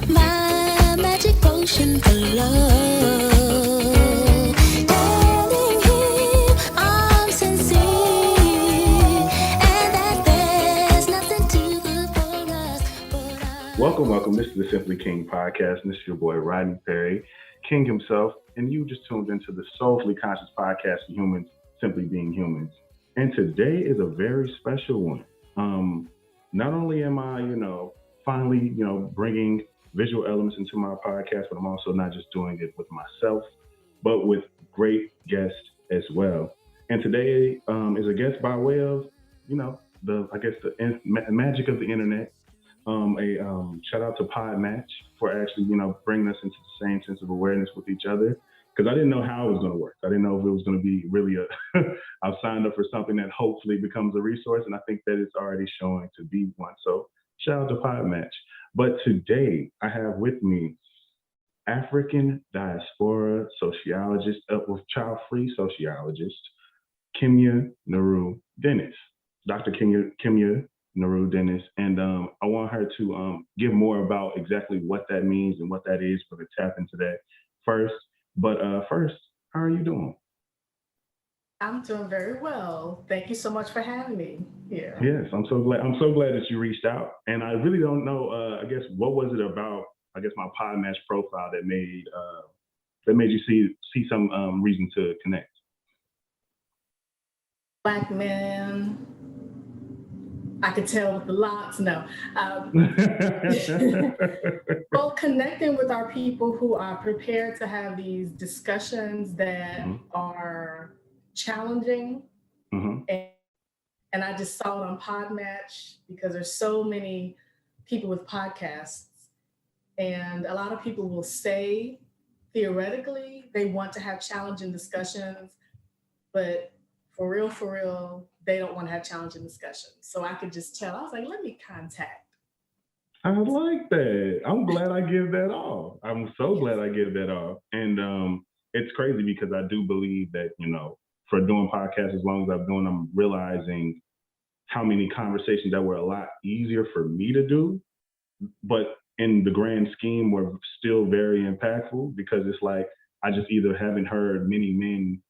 my magic potion for love. Telling him I'm sincere and that there's nothing too good for us but us. Welcome. This is the Simply King podcast, and this is your boy Rodney Perry, King himself, and you just tuned into the Soulfully Conscious podcast for humans simply being humans. And today is a very special one. Not only am I, finally, bringing visual elements into my podcast, but I'm also not just doing it with myself, but with great guests as well. And today is a guest by way of, the magic of the internet. Shout out to Podmatch for actually, bringing us into the same sense of awareness with each other. Because I didn't know how it was going to work. I didn't know if it was going to be really I've signed up for something that hopefully becomes a resource, and I think that it's already showing to be one. So shout out to Podmatch. But today I have with me African Diaspora Sociologist, Child-Free Sociologist, Kimya Nuru Dennis. Dr. Kimya Nuru Dennis, and I want her to give more about exactly what that means and what that is. We're going to tap into that first. But first, how are you doing? I'm doing very well. Thank you so much for having me here. Yes, I'm so glad. I'm so glad that you reached out. And I really don't know. I guess what was it about? I guess my Podmatch profile that made you see some reason to connect. Black man. I could tell with the locks. No. Well, connecting with our people who are prepared to have these discussions that are challenging. And I just saw it on Podmatch because there's so many people with podcasts. And a lot of people will say, theoretically, they want to have challenging discussions, but for real, they don't want to have challenging discussions. So I could just tell. I was like, let me contact. I like that. I'm glad I give that off. I'm so glad I give that off. And it's crazy because I do believe that, for doing podcasts as long as I've done, I'm realizing how many conversations that were a lot easier for me to do, but in the grand scheme were still very impactful because it's like I just either haven't heard many men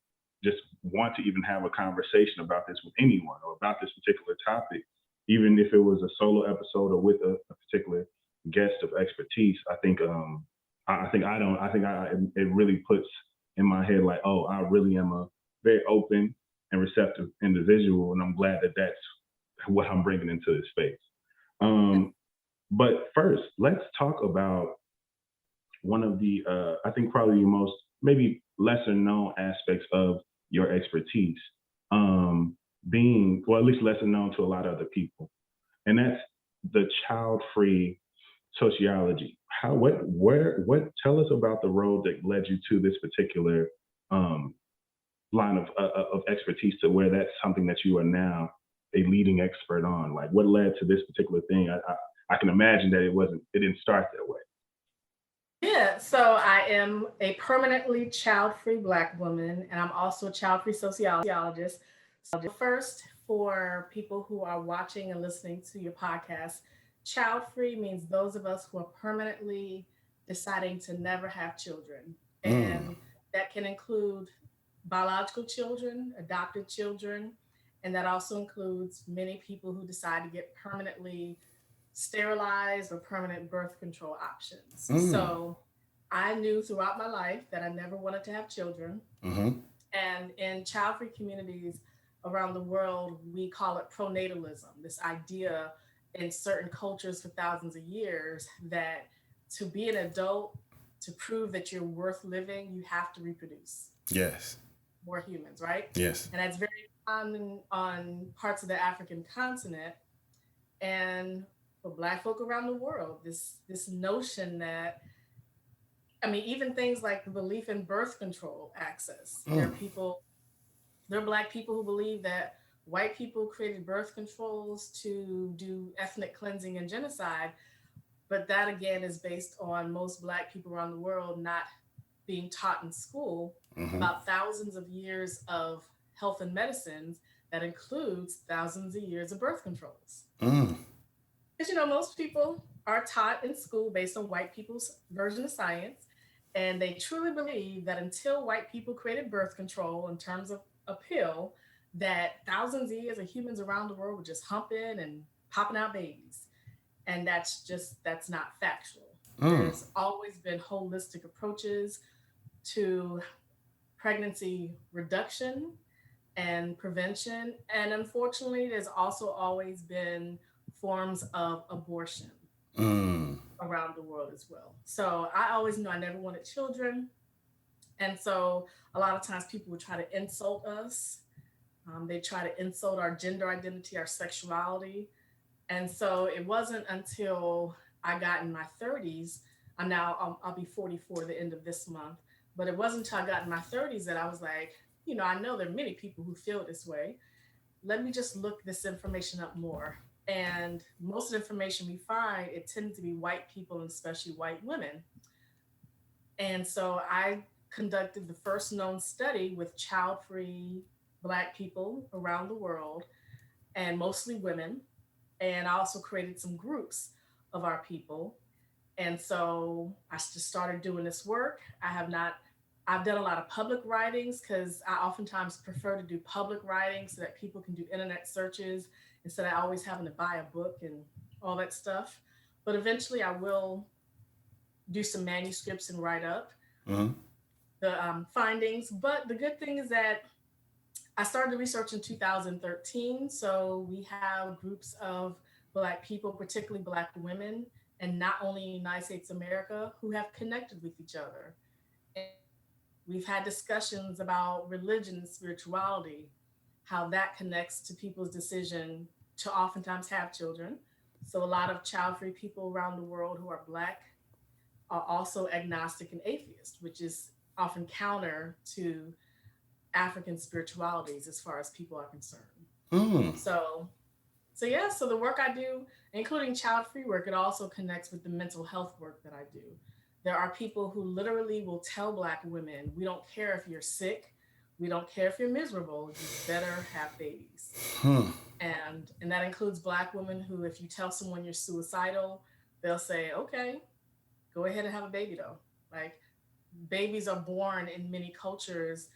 just want to even have a conversation about this with anyone or about this particular topic, even if it was a solo episode or with a particular guest of expertise. I think it really puts in my head like, oh, I really am a very open and receptive individual, and I'm glad that that's what I'm bringing into this space. But first, let's talk about one of the I think probably the most maybe lesser known aspects of your expertise, being, well, at least lesser known to a lot of other people, and that's the child-free sociology. Tell us about the road that led you to this particular line of expertise to where that's something that you are now a leading expert on. Like, what led to this particular thing? I can imagine that it didn't start that way. Yeah, so I am a permanently child-free Black woman, and I'm also a child-free sociologist. So first, for people who are watching and listening to your podcast, child-free means those of us who are permanently deciding to never have children. And that can include biological children, adopted children, and that also includes many people who decide to get permanently sterilized or permanent birth control options. So I knew throughout my life that I never wanted to have children. And in child-free communities around the world, we call it pronatalism, this idea in certain cultures for thousands of years that to be an adult, to prove that you're worth living, you have to reproduce. Yes. More humans, right? Yes. And that's very common on parts of the African continent. And for Black folk around the world, this notion that, I mean, even things like the belief in birth control access. There are Black people who believe that white people created birth controls to do ethnic cleansing and genocide. But that, again, is based on most Black people around the world not being taught in school about thousands of years of health and medicines that includes thousands of years of birth controls. Because, most people are taught in school based on white people's version of science. And they truly believe that until white people created birth control in terms of a pill, that thousands of years of humans around the world were just humping and popping out babies. And that's not factual. There's always been holistic approaches to pregnancy reduction and prevention. And unfortunately, there's also always been forms of abortion around the world as well. So I always knew I never wanted children. And so a lot of times people would try to insult us. They try to insult our gender identity, our sexuality. And so it wasn't until I got in my 30s, I'll be 44 at the end of this month, but it wasn't until I got in my 30s that I was like, I know there are many people who feel this way. Let me just look this information up more. And most of the information we find, it tends to be white people and especially white women. And so I conducted the first known study with child-free Black people around the world, and mostly women. And I also created some groups of our people. And so I just started doing this work. I've done a lot of public writings because I oftentimes prefer to do public writing so that people can do internet searches instead of always having to buy a book and all that stuff. But eventually I will do some manuscripts and write up the findings. But the good thing is that I started the research in 2013. So we have groups of Black people, particularly Black women, and not only in the United States of America, who have connected with each other. And we've had discussions about religion and spirituality, how that connects to people's decision to oftentimes have children. So a lot of child-free people around the world who are Black are also agnostic and atheist, which is often counter to African spiritualities as far as people are concerned. So the work I do, including child-free work, it also connects with the mental health work that I do. There are people who literally will tell Black women, we don't care if you're sick, we don't care if you're miserable, you better have babies. And that includes Black women who, if you tell someone you're suicidal, they'll say, okay, go ahead and have a baby though. Like, babies are born in many cultures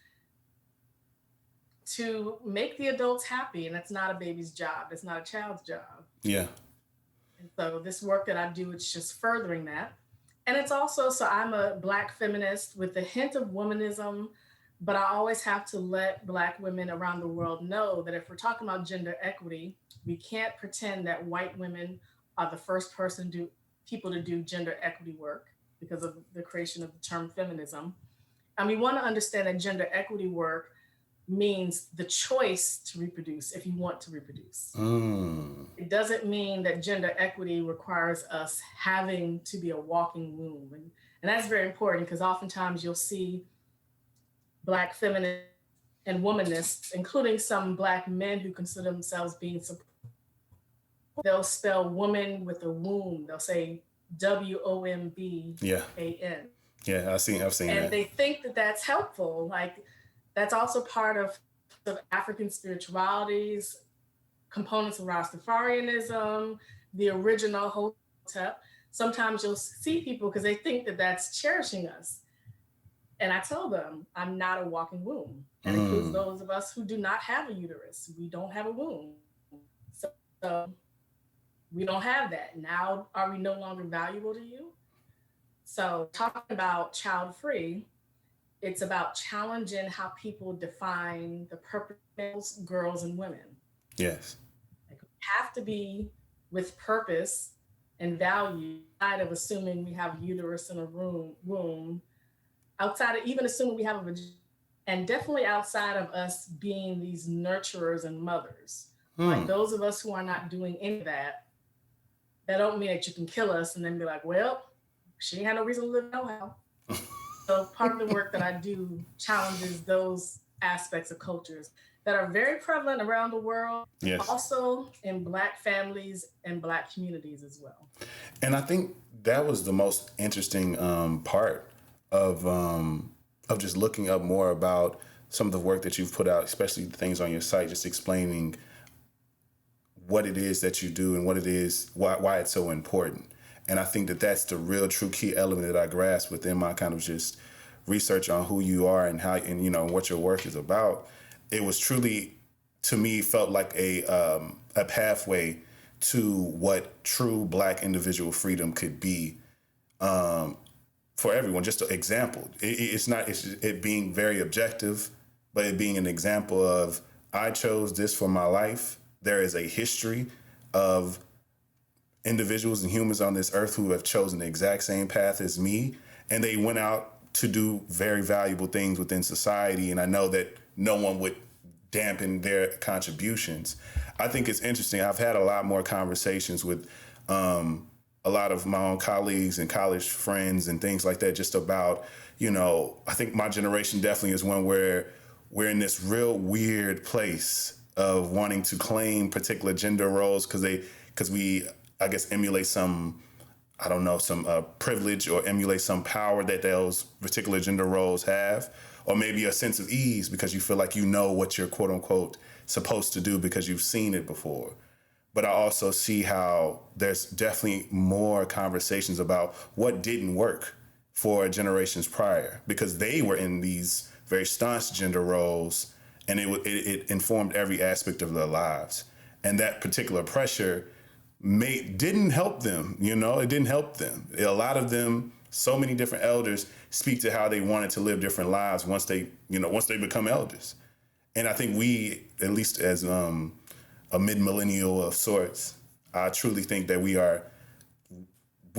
to make the adults happy, and that's not a baby's job. It's not a child's job. Yeah. And so this work that I do, it's just furthering that. And it's also, so I'm a Black feminist with a hint of womanism, but I always have to let Black women around the world know that if we're talking about gender equity, we can't pretend that white women are the first people to do gender equity work because of the creation of the term feminism. And we want to understand that gender equity work means the choice to reproduce if you want to reproduce. It doesn't mean that gender equity requires us having to be a walking womb. And that's very important because oftentimes you'll see Black feminists and womanists, including some Black men who consider themselves being supportive. They'll spell woman with a womb. They'll say WOMBAN. Yeah, I've seen that. And they think that that's helpful. Like, that's also part of African spiritualities, components of Rastafarianism, the original Hotep. Sometimes you'll see people because they think that that's cherishing us. And I tell them, I'm not a walking womb. That includes those of us who do not have a uterus. We don't have a womb. So we don't have that. Now, are we no longer valuable to you? So talking about child-free, it's about challenging how people define the purpose of girls and women. Yes. Like, we have to be with purpose and value outside of assuming we have a uterus and a womb, outside of even assuming we have a vagina, and definitely outside of us being these nurturers and mothers. Like, those of us who are not doing any of that, that don't mean that you can kill us and then be like, well, she ain't had no reason to live no how. So part of the work that I do challenges those aspects of cultures that are very prevalent around the world, also in Black families and Black communities as well. And I think that was the most interesting part of just looking up more about some of the work that you've put out, especially the things on your site, just explaining what it is that you do and what it is, why it's so important. And I think that that's the real true key element that I grasp within my kind of just research on who you are and how, and, you know, what your work is about. It was truly, to me, felt like a pathway to what true Black individual freedom could be, for everyone. Just an example. It's not, it's just it being very objective, but it being an example of, I chose this for my life. There is a history of individuals and humans on this earth who have chosen the exact same path as me, and they went out to do very valuable things within society. And I know that no one would dampen their contributions. I think it's interesting. I've had a lot more conversations with a lot of my own colleagues and college friends and things like that, just about, you know, I think my generation definitely is one where we're in this real weird place of wanting to claim particular gender roles because we, I guess, emulate some, I don't know, some privilege, or emulate some power that those particular gender roles have, or maybe a sense of ease because you feel like you know what you're quote unquote supposed to do because you've seen it before. But I also see how there's definitely more conversations about what didn't work for generations prior, because they were in these very staunch gender roles, and it informed every aspect of their lives. And that particular pressure didn't help them, you know, it didn't help them. A lot of them, so many different elders speak to how they wanted to live different lives once they become elders. And I think we, at least as a mid-millennial of sorts, I truly think that we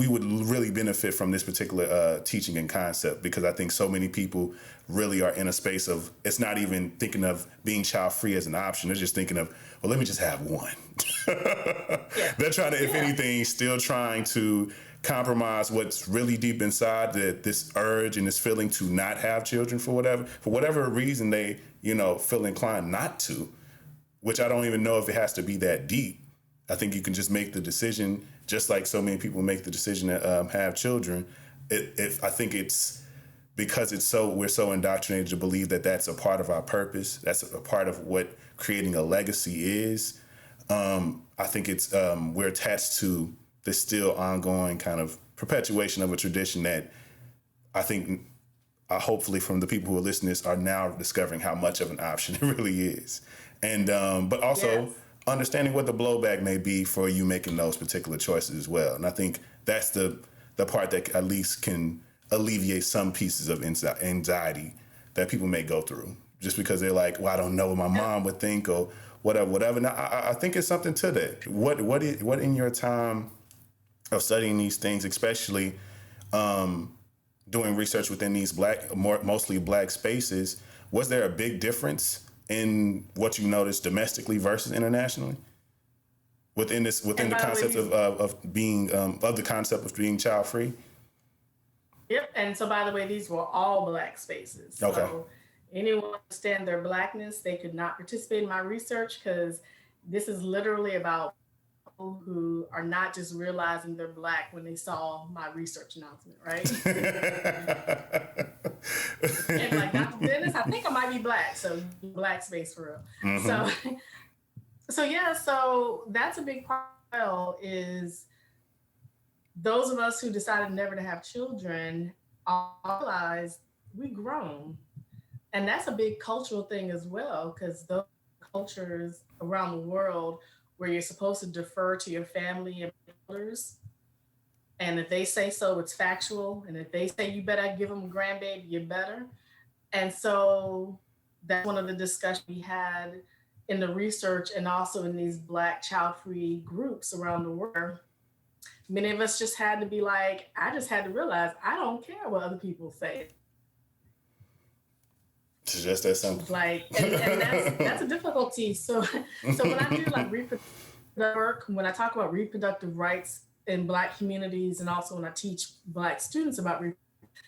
would really benefit from this particular teaching and concept, because I think so many people really are in a space of, it's not even thinking of being child-free as an option. They're just thinking of, well, let me just have one. Yeah. They're trying to, if anything, still trying to compromise what's really deep inside, this urge and this feeling to not have children for whatever reason they, you know, feel inclined not to, which I don't even know if it has to be that deep. I think you can just make the decision, just like so many people make the decision to have children. I think it's because we're so indoctrinated to believe that that's a part of our purpose. That's a part of what creating a legacy is. I think it's we're attached to this still ongoing kind of perpetuation of a tradition that I think hopefully from the people who are listening are now discovering how much of an option it really is. And but also understanding what the blowback may be for you making those particular choices as well. And I think that's the part that at least can alleviate some pieces of anxiety that people may go through, just because they're like, well, I don't know what my mom would think, or whatever. Now, I think it's something to that. What in your time of studying these things, especially doing research within these mostly black spaces, was there a big difference in what you noticed domestically versus internationally within the concept of being of the concept of being child free? Yep. And so, by the way, these were all black spaces. Okay. So anyone understand their blackness, they could not participate in my research, because this is literally about people who are not just realizing they're black when they saw my research announcement, right? And like, Dr. Dennis, I think I might be black. So black space for real. Mm-hmm. So that's a big part is those of us who decided never to have children realized we grown. And that's a big cultural thing as well, because those cultures around the world where you're supposed to defer to your family and elders, and if they say so, it's factual. And if they say you better give them a grandbaby, you better. And so that's one of the discussions we had in the research, and also in these Black child-free groups around the world. Many of us just had to be like, I just had to realize I don't care what other people say. It's just that simple. Like, and that's a difficulty. So when I do like reproductive work, when I talk about reproductive rights in Black communities, and also when I teach Black students about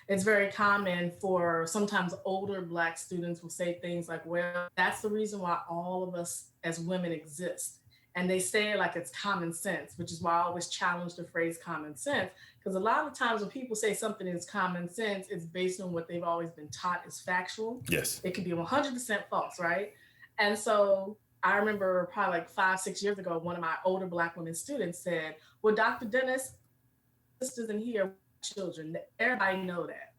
it's very common for sometimes older Black students will say things like, well, that's the reason why all of us as women exist. And they say it like it's common sense, which is why I always challenge the phrase common sense. Because a lot of times when people say something is common sense, it's based on what they've always been taught is factual. Yes. It can be 100% false, right? And so I remember probably like 5-6 years ago, one of my older Black women students said, well, Dr. Dennis, sisters in here, children. Everybody know that.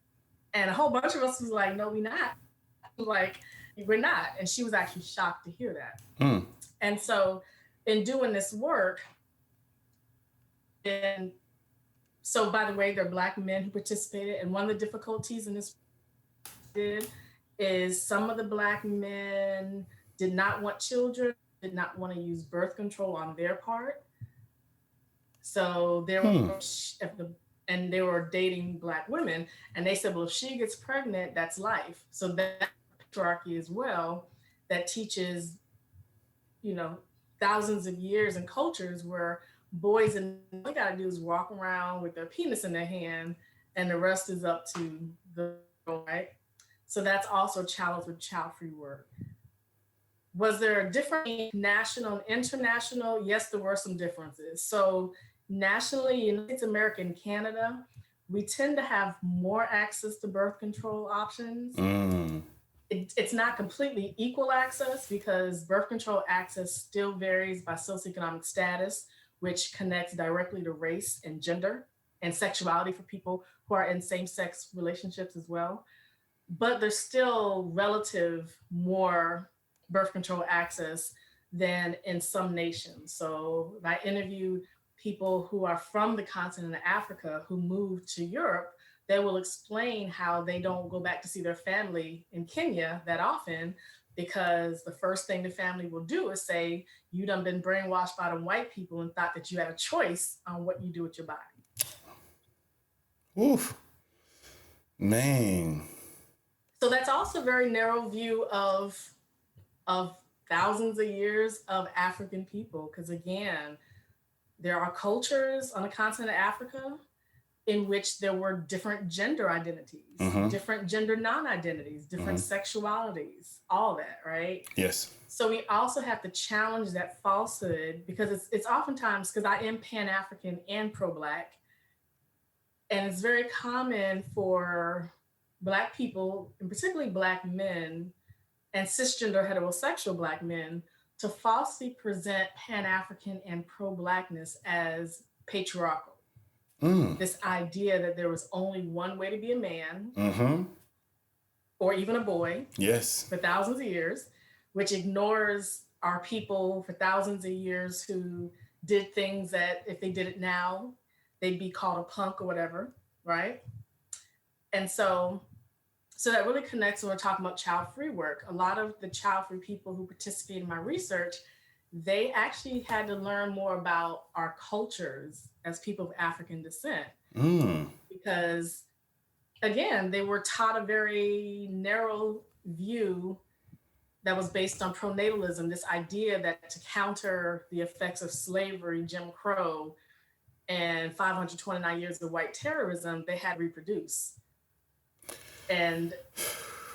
And a whole bunch of us was like, no, we not. Like, we're not. And she was actually shocked to hear that. Mm. And so in doing this work, and so by the way, there are Black men who participated. And one of the difficulties in this is some of the Black men did not want children, did not want to use birth control on their part. So they were, and they were dating Black women. And they said, well, if she gets pregnant, that's life. So that patriarchy as well, that teaches, you know, thousands of years and cultures where boys and all they gotta do is walk around with their penis in their hand and the rest is up to the girl, right? So that's also challenged with child-free work. Was there a different national and international? Yes, there were some differences. So nationally, United States, America, and Canada, we tend to have more access to birth control options. It's not completely equal access because birth control access still varies by socioeconomic status, which connects directly to race and gender and sexuality for people who are in same-sex relationships as well. But there's still relative more birth control access than in some nations. So if I interview people who are from the continent of Africa who moved to Europe, they will explain how they don't go back to see their family in Kenya that often because the first thing the family will do is say, you done been brainwashed by them white people and thought that you had a choice on what you do with your body. Oof. Man. So that's also a very narrow view of thousands of years of African people. Because again, there are cultures on the continent of Africa in which there were different gender identities, different gender non-identities, different sexualities, all that, right? Yes. So we also have to challenge that falsehood because it's oftentimes, because I am Pan-African and pro-Black, and it's very common for Black people, and particularly Black men and cisgender heterosexual Black men, to falsely present Pan-African and pro-Blackness as patriarchal. This idea that there was only one way to be a man or even a boy for thousands of years, which ignores our people for thousands of years who did things that if they did it now, they'd be called a punk or whatever, right? And so that really connects when we're talking about child-free work. A lot of the child-free people who participate in my research, they actually had to learn more about our cultures as people of African descent. Because again, they were taught a very narrow view that was based on pronatalism, this idea that to counter the effects of slavery, Jim Crow, and 529 years of white terrorism, they had to reproduce. And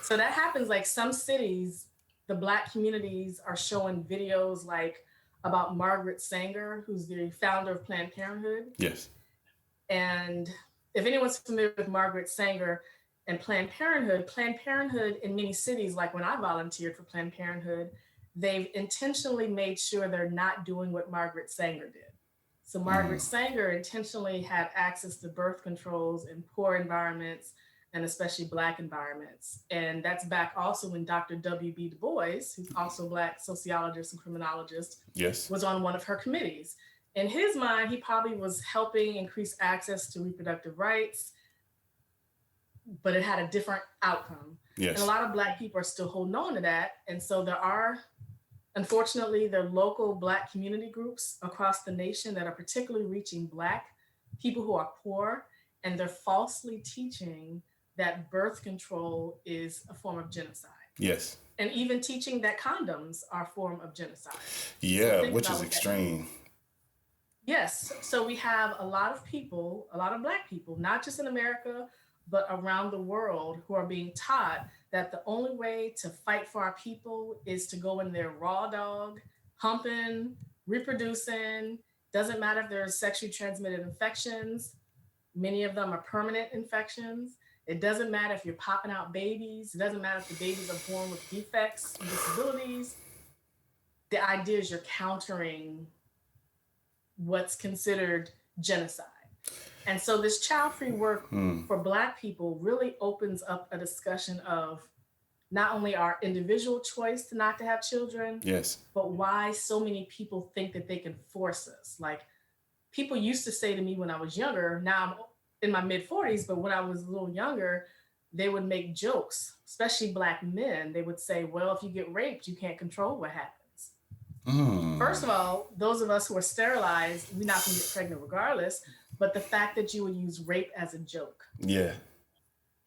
so that happens, like some cities, the Black communities are showing videos like about Margaret Sanger, who's the founder of Planned Parenthood. Yes. And if anyone's familiar with Margaret Sanger and Planned Parenthood in many cities, like when I volunteered for Planned Parenthood, they've intentionally made sure they're not doing what Margaret Sanger did. So Margaret Sanger intentionally had access to birth controls in poor environments, and especially Black environments. And that's back also when Dr. W.B. Du Bois, who's also Black sociologist and criminologist, was on one of her committees. In his mind, he probably was helping increase access to reproductive rights, but it had a different outcome. And a lot of Black people are still holding on to that. And so there are, unfortunately, there are local Black community groups across the nation that are particularly reaching Black people who are poor, and they're falsely teaching that birth control is a form of genocide. Yes. And even teaching that condoms are a form of genocide. Yeah, which is extreme. Yes. So we have a lot of people, a lot of Black people, not just in America, but around the world, who are being taught that the only way to fight for our people is to go in there raw dog, humping, reproducing. Doesn't matter if there's sexually transmitted infections. Many of them are permanent infections. It doesn't matter if you're popping out babies. It doesn't matter if the babies are born with defects and disabilities. The idea is you're countering what's considered genocide. And so this child-free work for Black people really opens up a discussion of not only our individual choice to not to have children, Yes. but why so many people think that they can force us. Like, people used to say to me when I was younger, now I'm in my mid 40s, but when I was a little younger, they would make jokes, especially Black men. They would say, well, if you get raped, you can't control what happens. First of all, those of us who are sterilized, we're not going to get pregnant regardless. But the fact that you would use rape as a joke. Yeah.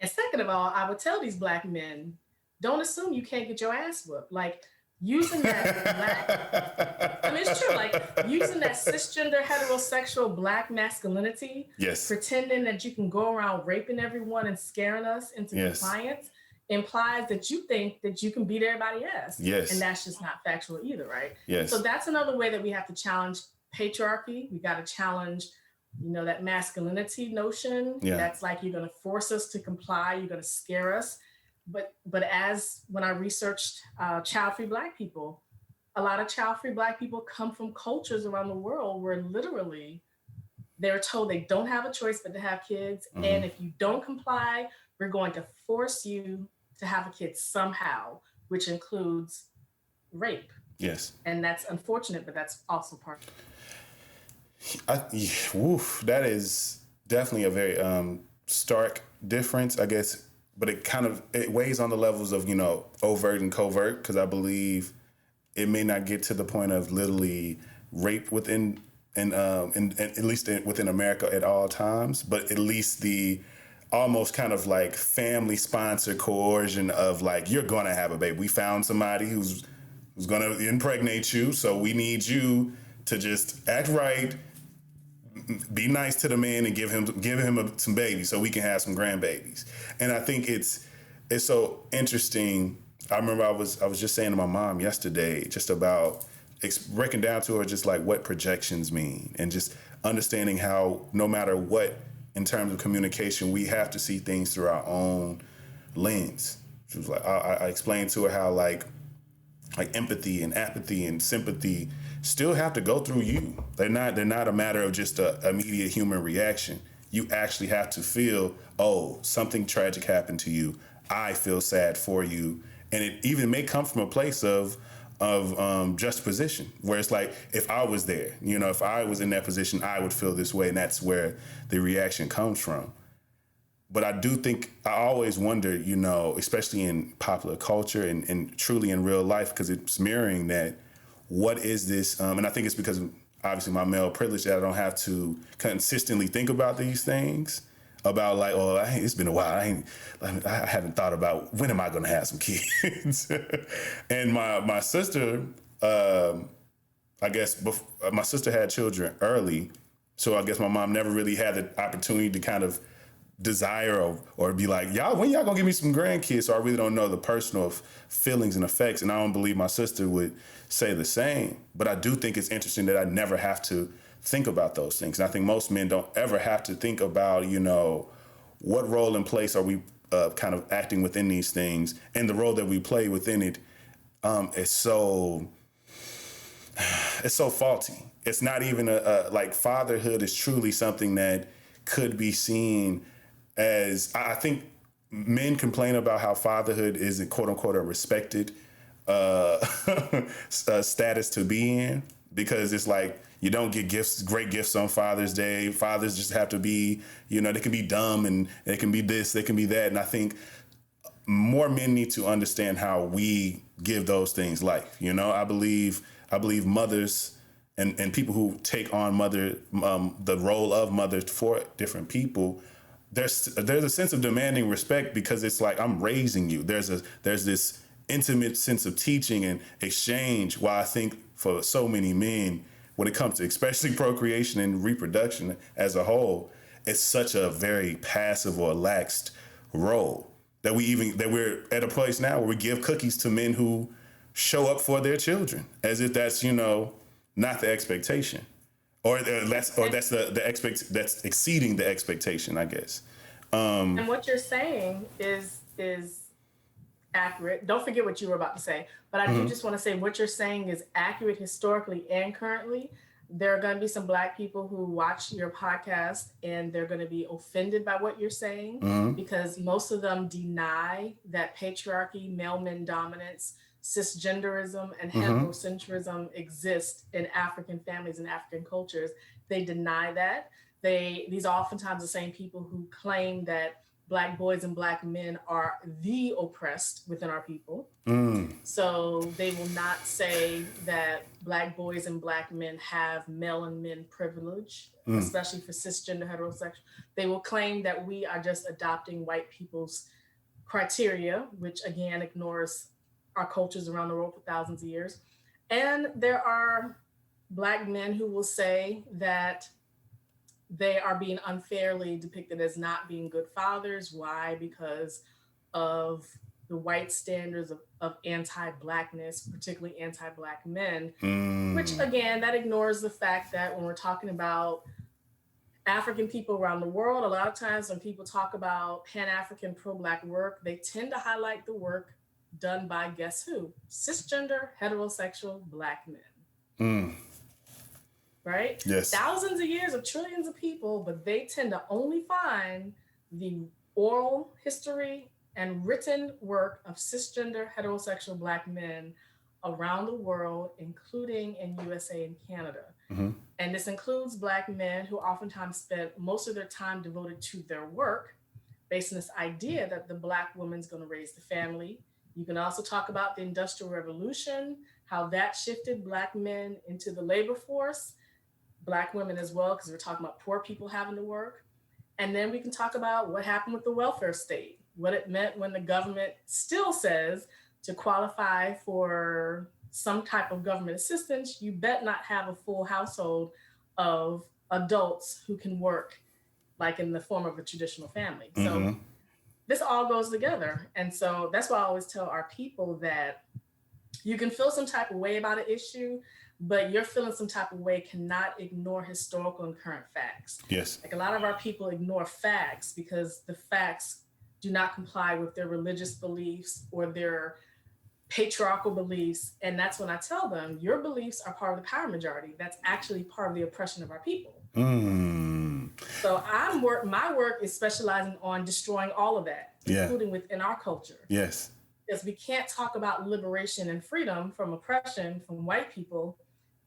And second of all, I would tell these Black men, don't assume you can't get your ass whooped. Like, using that I mean, it's true. Like, using that cisgender heterosexual Black masculinity, Yes. pretending that you can go around raping everyone and scaring us into compliance, implies that you think that you can beat everybody else. Yes. And that's just not factual either, right? Yes. So that's another way that we have to challenge patriarchy. We got to challenge, that masculinity notion. Yeah. That's like, you're going to force us to comply. You're going to scare us. But as when I researched child-free Black people, a lot of child-free Black people come from cultures around the world where literally they're told they don't have a choice but to have kids. And if you don't comply, we're going to force you to have a kid somehow, which includes rape. Yes. And that's unfortunate, but that's also part of it. That is definitely a very stark difference, I guess. But it weighs on the levels of, overt and covert, because I believe it may not get to the point of literally rape within, at least within America at all times, but at least the almost kind of like family sponsored coercion of like, you're going to have a baby. We found somebody who's going to impregnate you, so we need you to just act right, be nice to the man, and give him some babies so we can have some grandbabies. And I think it's so interesting. I remember I was just saying to my mom yesterday just about breaking down to her just like what projections mean, and just understanding how no matter what in terms of communication, we have to see things through our own lens. She was like, I explained to her how like empathy and apathy and sympathy still have to go through you. They're not a matter of just an immediate human reaction. You actually have to feel, oh, something tragic happened to you. I feel sad for you. And it even may come from a place of juxtaposition, where it's like, if I was there, if I was in that position, I would feel this way. And that's where the reaction comes from. But I do think, I always wonder, especially in popular culture and truly in real life, because it's mirroring that, what is this? And I think it's because of, obviously, my male privilege, that I don't have to consistently think about these things, about like, oh, it's been a while. I haven't thought about when am I going to have some kids. And my sister, I guess, my sister had children early, so I guess my mom never really had the opportunity to kind of desire or be like, when y'all gonna give me some grandkids? So I really don't know the personal feelings and effects, and I don't believe my sister would say the same. But I do think it's interesting that I never have to think about those things. And I think most men don't ever have to think about, what role and place are we kind of acting within these things, and the role that we play within it is so faulty. It's not even like fatherhood is truly something that could be seen as, I think men complain about how fatherhood is, quote unquote, a respected status to be in, because it's like, you don't get great gifts on Father's Day. Fathers just have to be, they can be dumb, and they can be this, they can be that. And I think more men need to understand how we give those things life. I believe mothers and people who take on the role of mother for different people, there's a sense of demanding respect, because it's like, I'm raising you. There's this intimate sense of teaching and exchange. While I think for so many men, when it comes to especially procreation and reproduction as a whole, it's such a very passive or laxed role that we're at a place now where we give cookies to men who show up for their children as if that's, not the expectation, or that's exceeding the expectation, I guess. And what you're saying is accurate. Don't forget what you were about to say, but I do just want to say what you're saying is accurate historically and currently. There are going to be some Black people who watch your podcast and they're going to be offended by what you're saying because most of them deny that patriarchy, male men dominance, cisgenderism, and heterocentrism exist in African families and African cultures. They deny that. These are oftentimes the same people who claim that Black boys and Black men are the oppressed within our people. So they will not say that Black boys and Black men have male and men privilege, especially for cisgender heterosexual. They will claim that we are just adopting white people's criteria, which again ignores our cultures around the world for thousands of years. And there are Black men who will say that they are being unfairly depicted as not being good fathers. Why? Because of the white standards of anti-Blackness, particularly anti-Black men, which again, that ignores the fact that when we're talking about African people around the world, a lot of times when people talk about Pan-African pro-Black work, they tend to highlight the work done by guess who? Cisgender, heterosexual Black men. Right? Yes. Thousands of years of trillions of people, but they tend to only find the oral history and written work of cisgender heterosexual Black men around the world, including in USA and Canada. And this includes Black men who oftentimes spend most of their time devoted to their work based on this idea that the Black woman's going to raise the family. You can also talk about the Industrial Revolution, how that shifted Black men into the labor force, Black women as well, because we're talking about poor people having to work. And then we can talk about what happened with the welfare state, what it meant when the government still says to qualify for some type of government assistance, you bet not have a full household of adults who can work like in the form of a traditional family. So this all goes together. And so that's why I always tell our people that you can feel some type of way about an issue, but you're feeling some type of way cannot ignore historical and current facts. Yes. Like a lot of our people ignore facts because the facts do not comply with their religious beliefs or their patriarchal beliefs. And that's when I tell them, your beliefs are part of the power majority. That's actually part of the oppression of our people. So my work is specializing on destroying all of that, including within our culture. Yes. Because we can't talk about liberation and freedom from oppression from white people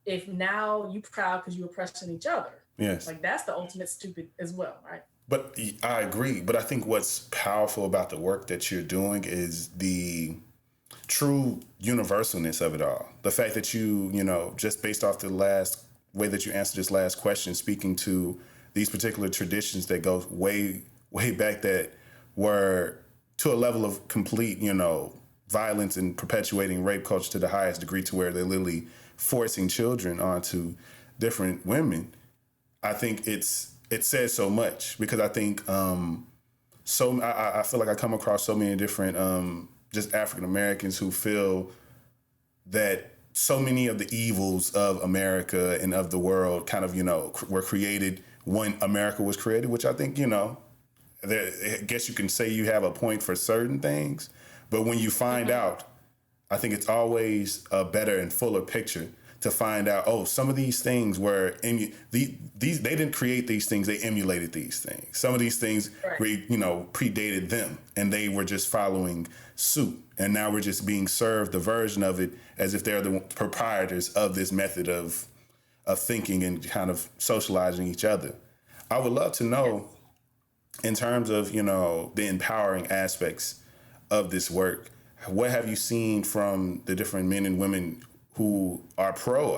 if now you proud because you're oppressing each other. Yes. Like that's the ultimate stupid as well, right? But I agree. But I think what's powerful about the work that you're doing is the true universalness of it all. The fact that you just based off the last way that you answered this last question, speaking to these particular traditions that go way, way back that were to a level of complete, violence and perpetuating rape culture to the highest degree to where they're literally forcing children onto different women. I think it says so much because I think I feel like I come across so many different just African Americans who feel that so many of the evils of America and of the world kind of, were created when America was created, which I think, I guess you can say you have a point for certain things. But when you find out, I think it's always a better and fuller picture to find out, some of these things were, they didn't create these things, they emulated these things. Some of these things, predated them and they were just following suit. And now we're just being served the version of it as if they're the proprietors of this method of thinking and kind of socializing each other. I would love to know, in terms of, the empowering aspects of this work, what have you seen from the different men and women who are pro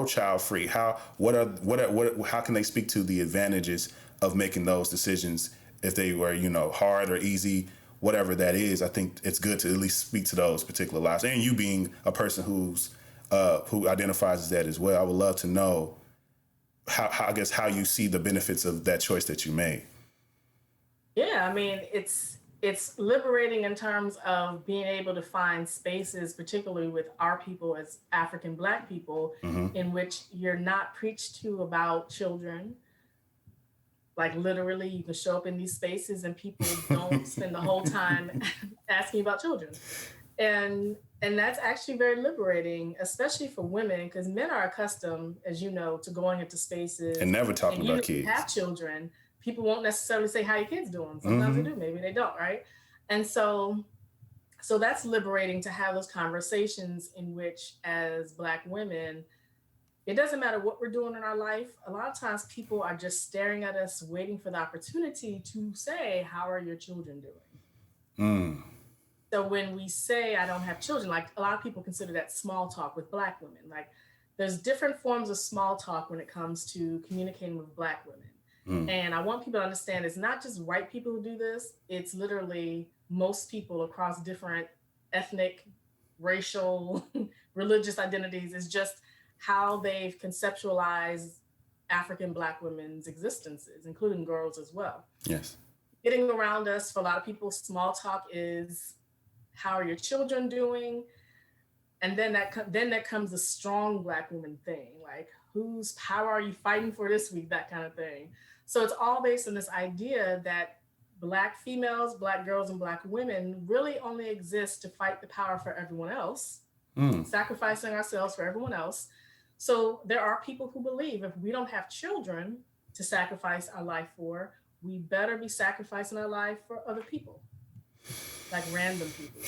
child free? How can they speak to the advantages of making those decisions if they were, hard or easy, whatever that is? I think it's good to at least speak to those particular lives. And you being a person who identifies as that as well, I would love to know how you see the benefits of that choice that you made. Yeah, I mean, it's liberating in terms of being able to find spaces, particularly with our people as African Black people, in which you're not preached to about children. Like literally, you can show up in these spaces and people don't spend the whole time asking about children. And that's actually very liberating, especially for women, because men are accustomed, as you know, to going into spaces. And never talking even about if you kids. have children, people won't necessarily say how your kids doing. Sometimes Mm-hmm. they do, maybe they don't, right? And so that's liberating to have those conversations in which, as Black women, it doesn't matter what we're doing in our life. A lot of times people are just staring at us, waiting for the opportunity to say, how are your children doing? Mm. So when we say I don't have children, like a lot of people consider that small talk with Black women. Like there's different forms of small talk when it comes to communicating with Black women. And I want people to understand it's not just white people who do this. It's literally most people across different ethnic, racial, religious identities. It's just how they've conceptualized African Black women's existences, including girls as well. Yes. Getting around us, for a lot of people, small talk is, how are your children doing? And then that comes the strong Black woman thing, like whose power are you fighting for this week, that kind of thing. So it's all based on this idea that Black females, Black girls, and Black women really only exist to fight the power for everyone else, sacrificing ourselves for everyone else. So there are people who believe if we don't have children to sacrifice our life for, we better be sacrificing our life for other people, like random people.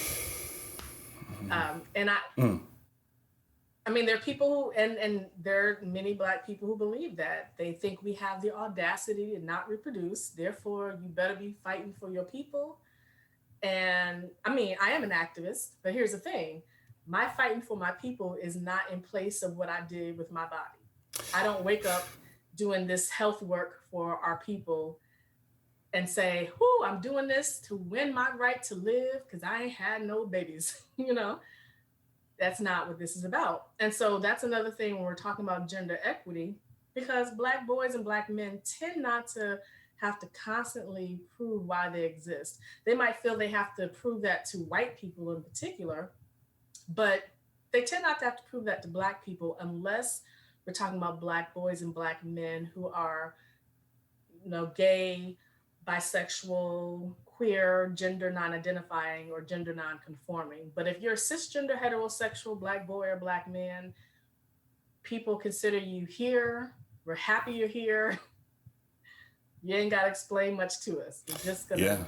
I mean, there are people who, and there are many Black people who believe that. They think we have the audacity to not reproduce, therefore you better be fighting for your people. And I mean, I am an activist, but here's the thing. My fighting for my people is not in place of what I did with my body. I don't wake up doing this health work for our people and say, whoo, I'm doing this to win my right to live because I ain't had no babies, you know? That's not what this is about. And so that's another thing when we're talking about gender equity, because Black boys and Black men tend not to have to constantly prove why they exist. They might feel they have to prove that to white people in particular, but they tend not to have to prove that to Black people unless we're talking about Black boys and Black men who are, you know, gay, bisexual, queer, gender non-identifying, or gender non-conforming. But if you're a cisgender heterosexual Black boy or Black man, people consider you here. We're happy you're here. You ain't got to explain much to us. We're just going to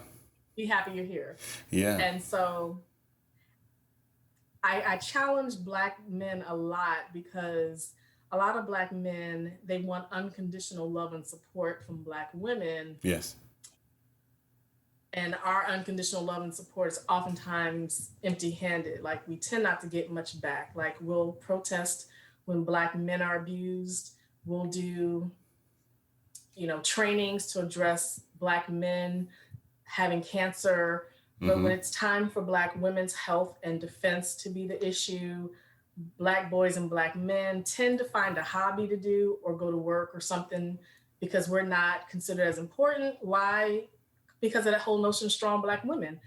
be happy you're here. Yeah. And so I challenge Black men a lot because a lot of Black men, they want unconditional love and support from Black women. Yes. And our unconditional love and support is oftentimes empty-handed. Like we tend not to get much back. Like we'll protest when Black men are abused. We'll do, you know, trainings to address Black men having cancer. But when it's time for Black women's health and defense to be the issue, Black boys and Black men tend to find a hobby to do or go to work or something because we're not considered as important. Why? Because of that whole notion of strong Black women.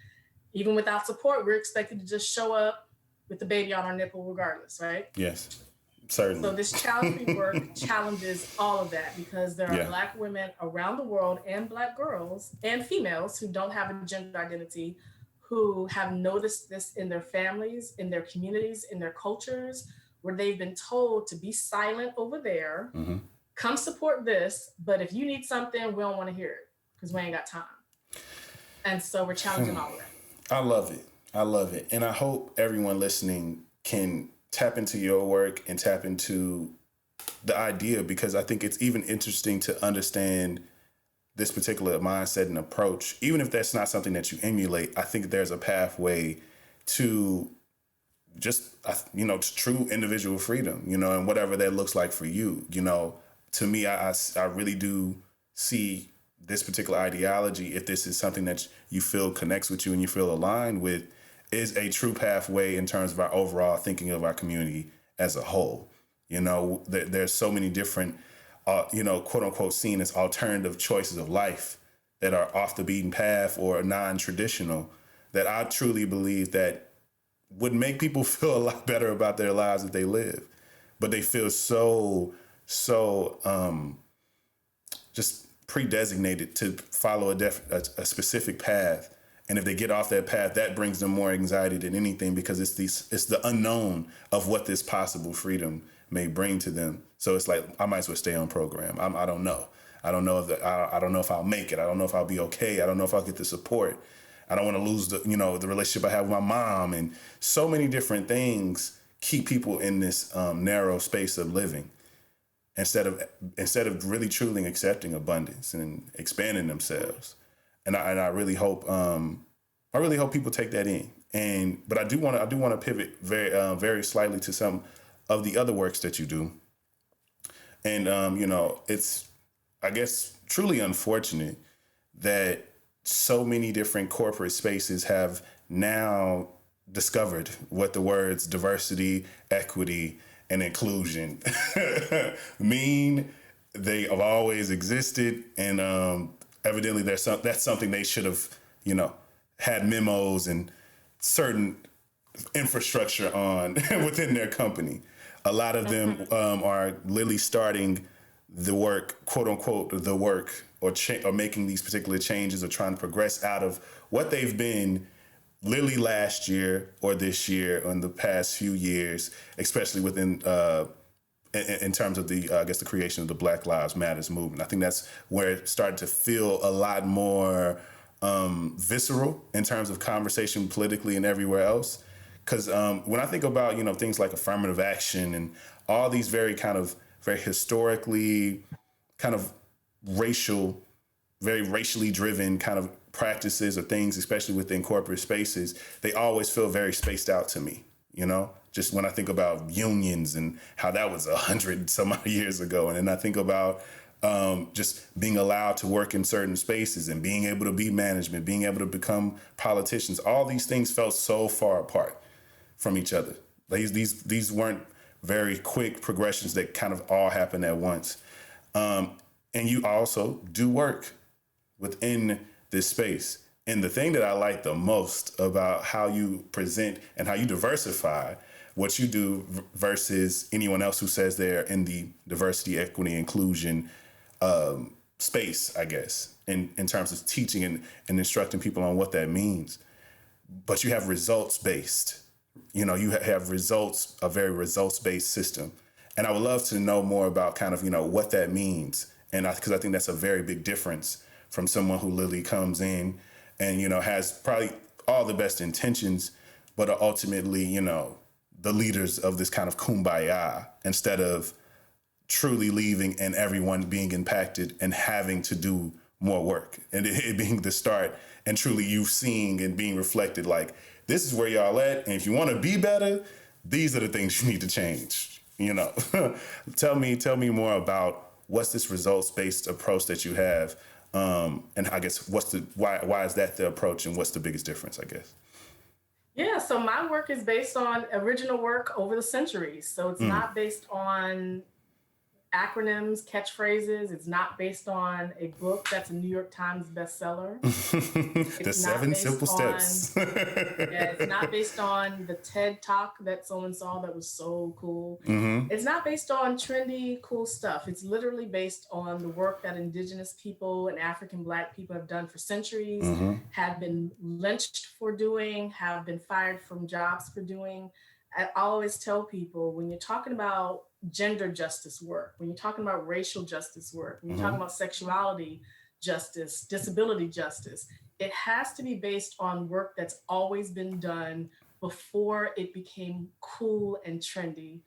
Even without support, we're expected to just show up with the baby on our nipple regardless, right? Yes, certainly. So this child-free work challenges all of that because there are Black women around the world and Black girls and females who don't have a gender identity who have noticed this in their families, in their communities, in their cultures, where they've been told to be silent over there, come support this, but if you need something, we don't want to hear it because we ain't got time. And so we're challenging all of that. I love it. I love it. And I hope everyone listening can tap into your work and tap into the idea, because I think it's even interesting to understand this particular mindset and approach. Even if that's not something that you emulate, I think there's a pathway to just, you know, to true individual freedom, you know, and whatever that looks like for you. You know, to me, I really do see this particular ideology, if this is something that you feel connects with you and you feel aligned with, is a true pathway in terms of our overall thinking of our community as a whole. You know, there's so many different, you know, quote unquote, seen as alternative choices of life that are off the beaten path or non-traditional, that I truly believe that would make people feel a lot better about their lives that they live. But they feel so just pre-designated to follow a specific path And if they get off that path, that brings them more anxiety than anything, because it's the unknown of what this possible freedom may bring to them. So it's like, I might as well stay on program. I don't know. I don't know I don't know if I'll make it. I don't know if I'll be okay. I don't know if I'll get the support. I don't want to lose the relationship I have with my mom, and so many different things keep people in this narrow space of living, instead of really truly accepting abundance and expanding themselves. And I really hope people take that in. But I do want to pivot very slightly to some of the other works that you do. And it's, I guess, truly unfortunate that so many different corporate spaces have now discovered what the words diversity, equity, and inclusion mean. They have always existed, and evidently that's something they should have, had memos and certain infrastructure on within their company. A lot of them are literally starting the work, quote unquote, the work, or making these particular changes, or trying to progress out of what they've been literally last year or this year or in the past few years, especially within in terms of the creation of the Black Lives Matters movement. I think that's where it started to feel a lot more visceral in terms of conversation politically and everywhere else. Because when I think about, things like affirmative action and all these very historically kind of very racially driven kind of practices or things, especially within corporate spaces, they always feel very spaced out to me, just when I think about unions and how that was 100 some odd years ago. And then I think about just being allowed to work in certain spaces and being able to be management, being able to become politicians. All these things felt so far apart from each other. These weren't very quick progressions that kind of all happened at once. And you also do work within this space. And the thing that I like the most about how you present and how you diversify what you do versus anyone else who says they're in the diversity, equity, inclusion space, I guess, in terms of teaching and instructing people on what that means. But you have results-based. You have results, a very results-based system. And I would love to know more about kind of, what that means. And because I think that's a very big difference from someone who literally comes in and, has probably all the best intentions, but are ultimately, the leaders of this kind of kumbaya, instead of truly leaving and everyone being impacted and having to do more work. And it being the start, and truly you seeing and being reflected like, this is where y'all at. And if you want to be better, these are the things you need to change. Tell me more about what's this results-based approach that you have, and I guess why is that the approach, and what's the biggest difference, I guess? Yeah, so my work is based on original work over the centuries. So it's not based on acronyms, catchphrases. It's not based on a book that's a New York Times bestseller. The 7 Simple Steps. Yeah, it's not based on the TED Talk that someone saw that was so cool. Mm-hmm. It's not based on trendy, cool stuff. It's literally based on the work that Indigenous people and African Black people have done for centuries, have been lynched for doing, have been fired from jobs for doing. I always tell people, when you're talking about gender justice work, when you're talking about racial justice work, when you're talking about sexuality justice, disability justice, it has to be based on work that's always been done before it became cool and trendy,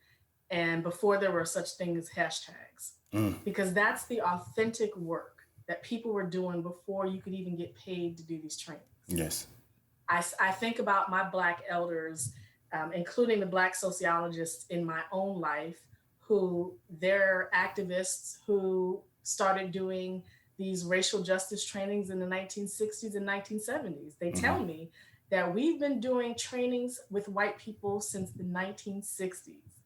and before there were such things as hashtags. Because that's the authentic work that people were doing before you could even get paid to do these trainings. Yes. I think about my Black elders, including the Black sociologists in my own life, who they're activists who started doing these racial justice trainings in the 1960s and 1970s. They tell me that we've been doing trainings with white people since the 1960s.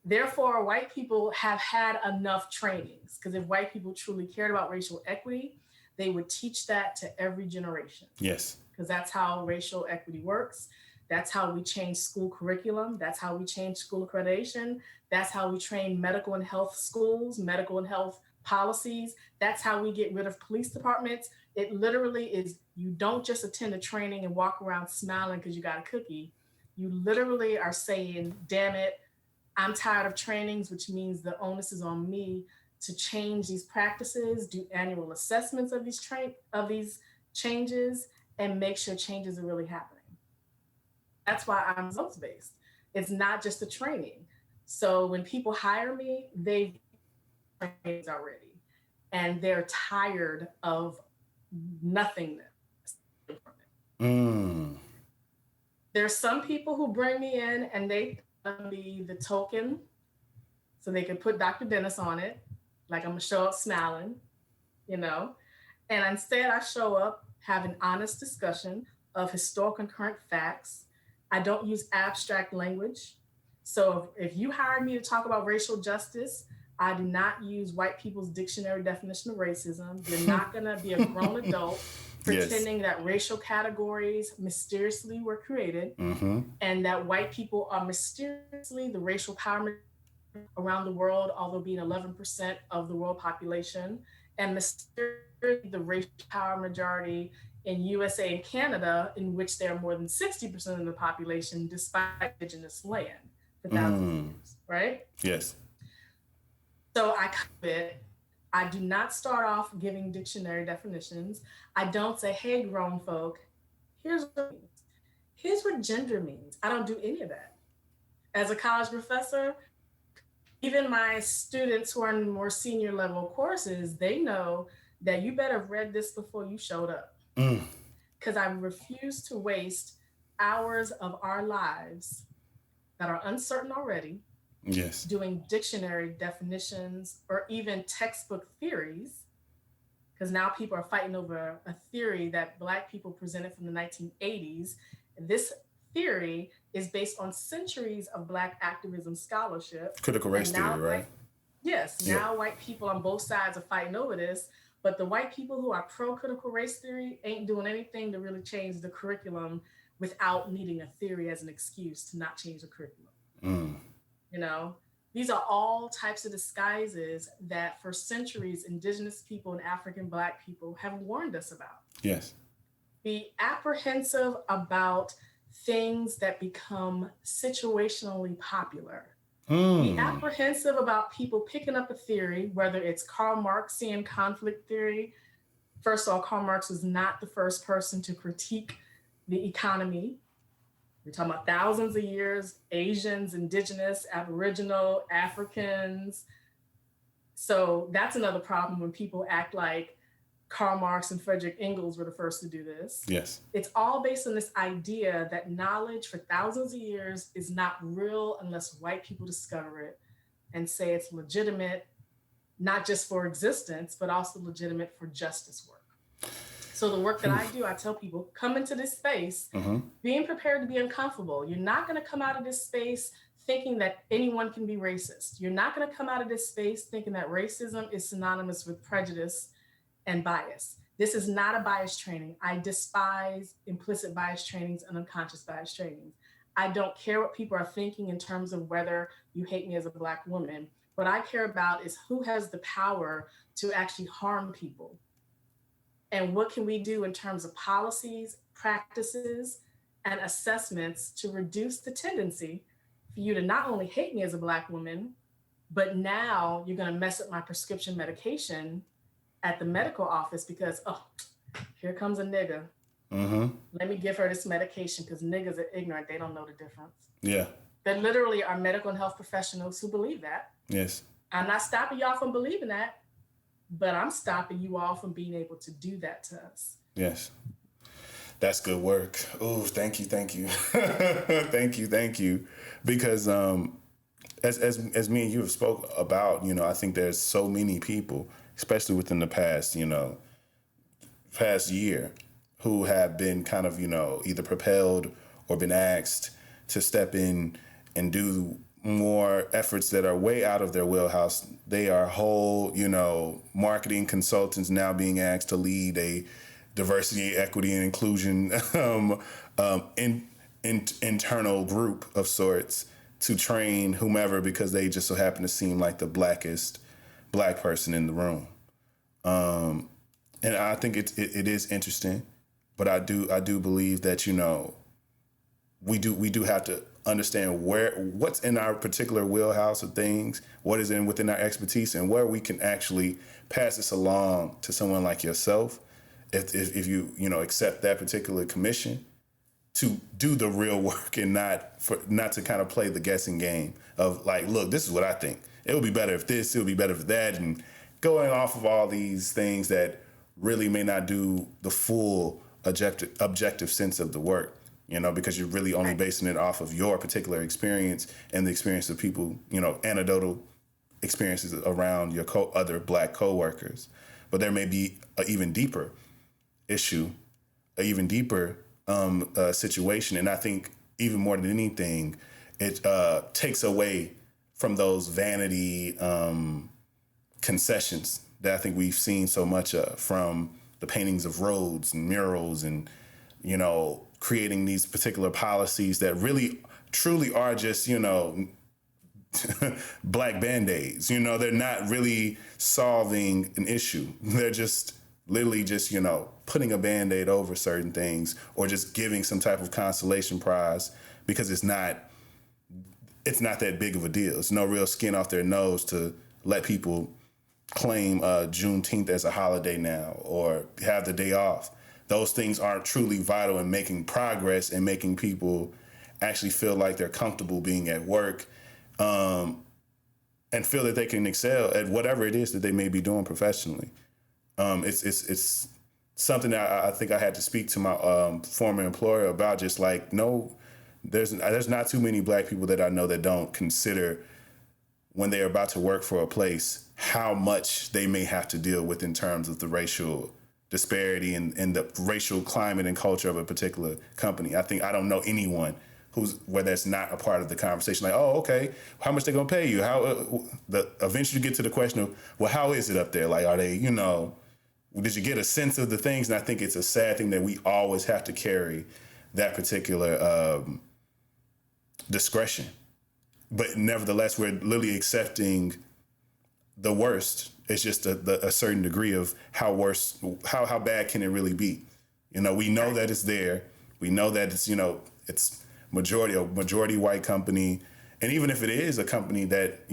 Therefore, white people have had enough trainings, because if white people truly cared about racial equity, they would teach that to every generation. Yes. Because that's how racial equity works. That's how we change school curriculum. That's how we change school accreditation. That's how we train medical and health schools, medical and health policies. That's how we get rid of police departments. It literally is, you don't just attend a training and walk around smiling because you got a cookie. You literally are saying, damn it, I'm tired of trainings, which means the onus is on me to change these practices, do annual assessments of these changes, and make sure changes are really happening. That's why I'm results-based. It's not just a training. So when people hire me, they've trained already, and they're tired of nothingness. There's some people who bring me in and they be the token so they can put Dr. Dennis on it, like I'm gonna show up smiling, you know, and instead I show up, have an honest discussion of historical and current facts. I don't use abstract language. So if you hired me to talk about racial justice, I do not use white people's dictionary definition of racism. You're not gonna be a grown adult pretending that racial categories mysteriously were created and that white people are mysteriously the racial power around the world, although being 11% of the world population, and mysteriously the racial power majority in USA and Canada, in which there are more than 60% of the population, despite indigenous land for thousands of years, right? Yes. So I do not start off giving dictionary definitions. I don't say, hey, grown folk, here's what it means. Here's what gender means. I don't do any of that. As a college professor, even my students who are in more senior level courses, they know that you better have read this before you showed up. Because I refuse to waste hours of our lives that are uncertain already doing dictionary definitions or even textbook theories, because now people are fighting over a theory that Black people presented from the 1980s. This theory is based on centuries of Black activism scholarship. Critical race theory, right? Now white people on both sides are fighting over this, but the white people who are pro-critical race theory ain't doing anything to really change the curriculum without needing a theory as an excuse to not change the curriculum. You know, these are all types of disguises that for centuries, indigenous people and African Black people have warned us about. Yes. Be apprehensive about things that become situationally popular. Be apprehensive about people picking up a theory, whether it's Karl Marxian conflict theory. First of all, Karl Marx was not the first person to critique the economy. We're talking about thousands of years, Asians, indigenous, Aboriginal, Africans. So that's another problem when people act like Karl Marx and Friedrich Engels were the first to do this. Yes. It's all based on this idea that knowledge for thousands of years is not real unless white people discover it and say it's legitimate, not just for existence, but also legitimate for justice work. So the work that I do, I tell people, come into this space being prepared to be uncomfortable. You're not going to come out of this space thinking that anyone can be racist. You're not going to come out of this space thinking that racism is synonymous with prejudice and bias. This is not a bias training. I despise implicit bias trainings and unconscious bias trainings. I don't care what people are thinking in terms of whether you hate me as a Black woman. What I care about is who has the power to actually harm people. And what can we do in terms of policies, practices, and assessments to reduce the tendency for you to not only hate me as a Black woman, but now you're going to mess up my prescription medication at the medical office because, oh, here comes a nigga. Let me give her this medication because niggas are ignorant. They don't know the difference. Yeah. There literally are medical and health professionals who believe that. Yes. I'm not stopping y'all from believing that, but I'm stopping you all from being able to do that to us. Yes. That's good work. Oh, thank you. thank you. Because as me and you have spoke about, I think there's so many people, especially within the past year, who have been kind of, either propelled or been asked to step in and do more efforts that are way out of their wheelhouse. They are whole, marketing consultants now being asked to lead a diversity, equity, and inclusion internal group of sorts to train whomever because they just so happen to seem like the blackest Black person in the room. And I think it is interesting, but I do believe that, we do have to understand what's in our particular wheelhouse of things, what is within our expertise, and where we can actually pass this along to someone like yourself, if you accept that particular commission, to do the real work and not to kind of play the guessing game of like, look, this is what I think. It would be better if this, it would be better for that, and going off of all these things that really may not do the full objective sense of the work, because you're really only basing it off of your particular experience and the experience of people, anecdotal experiences around your other Black coworkers. But there may be an even deeper issue, an even deeper situation. And I think even more than anything, it takes away from those vanity concessions that I think we've seen so much of, from the paintings of roads and murals and, creating these particular policies that really truly are just, Black Band-Aids. They're not really solving an issue. They're just literally just, putting a Band-Aid over certain things, or just giving some type of consolation prize because it's not that big of a deal. It's no real skin off their nose to let people claim Juneteenth as a holiday now or have the day off. Those things aren't truly vital in making progress and making people actually feel like they're comfortable being at work, and feel that they can excel at whatever it is that they may be doing professionally. It's something that I think I had to speak to my former employer about. Just like, no, there's not too many Black people that I know that don't consider, when they're about to work for a place, how much they may have to deal with in terms of the racial disparity and the racial climate and culture of a particular company. I don't know anyone where that's not a part of the conversation. Like, oh, okay, how much they gonna pay you? Eventually you get to the question of, well, how is it up there? Like, are they, did you get a sense of the things? And I think it's a sad thing that we always have to carry that particular discretion. But nevertheless, we're literally accepting the worst. It's just a certain degree of how bad can it really be? We know that it's there. We know that it's, it's majority white company. And even if it is a company that,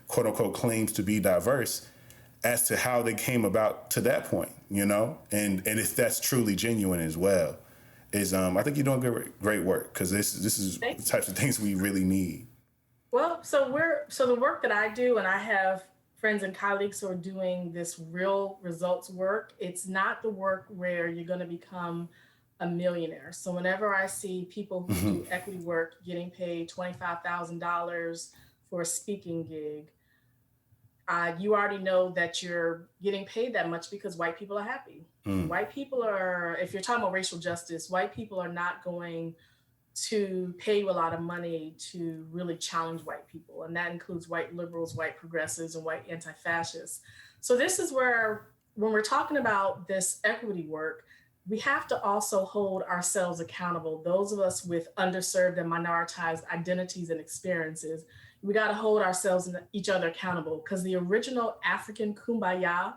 quote unquote, claims to be diverse, as to how they came about to that point, and if that's truly genuine as well, is I think you're doing great work, because this is the types of things we really need. Well, so the work that I do, and I have friends and colleagues who are doing this real results work, it's not the work where you're going to become a millionaire. So whenever I see people who do equity work getting paid $25,000 for a speaking gig, you already know that you're getting paid that much because white people are happy. White people are, if you're talking about racial justice, white people are not going to pay you a lot of money to really challenge white people. And that includes white liberals, white progressives, and white anti-fascists. So this is where, when we're talking about this equity work, we have to also hold ourselves accountable. Those of us with underserved and minoritized identities and experiences, we got to hold ourselves and each other accountable, because the original African kumbaya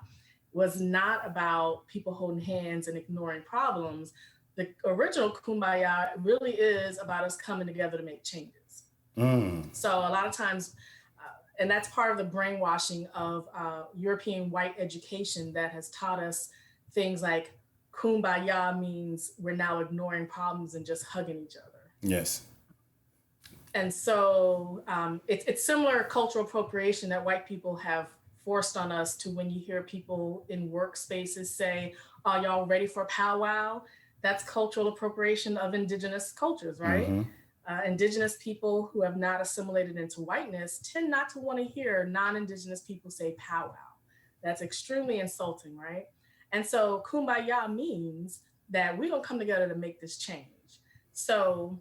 was not about people holding hands and ignoring problems. The original kumbaya really is about us coming together to make changes. So a lot of times, and that's part of the brainwashing of European white education that has taught us things like kumbaya means we're now ignoring problems and just hugging each other. Yes. And so it's similar cultural appropriation that white people have forced on us, to when you hear people in workspaces say, "Are y'all ready for a powwow?" That's cultural appropriation of indigenous cultures, right? Indigenous people who have not assimilated into whiteness tend not to want to hear non-indigenous people say powwow. That's extremely insulting, right? And so kumbaya means that we're gonna come together to make this change. So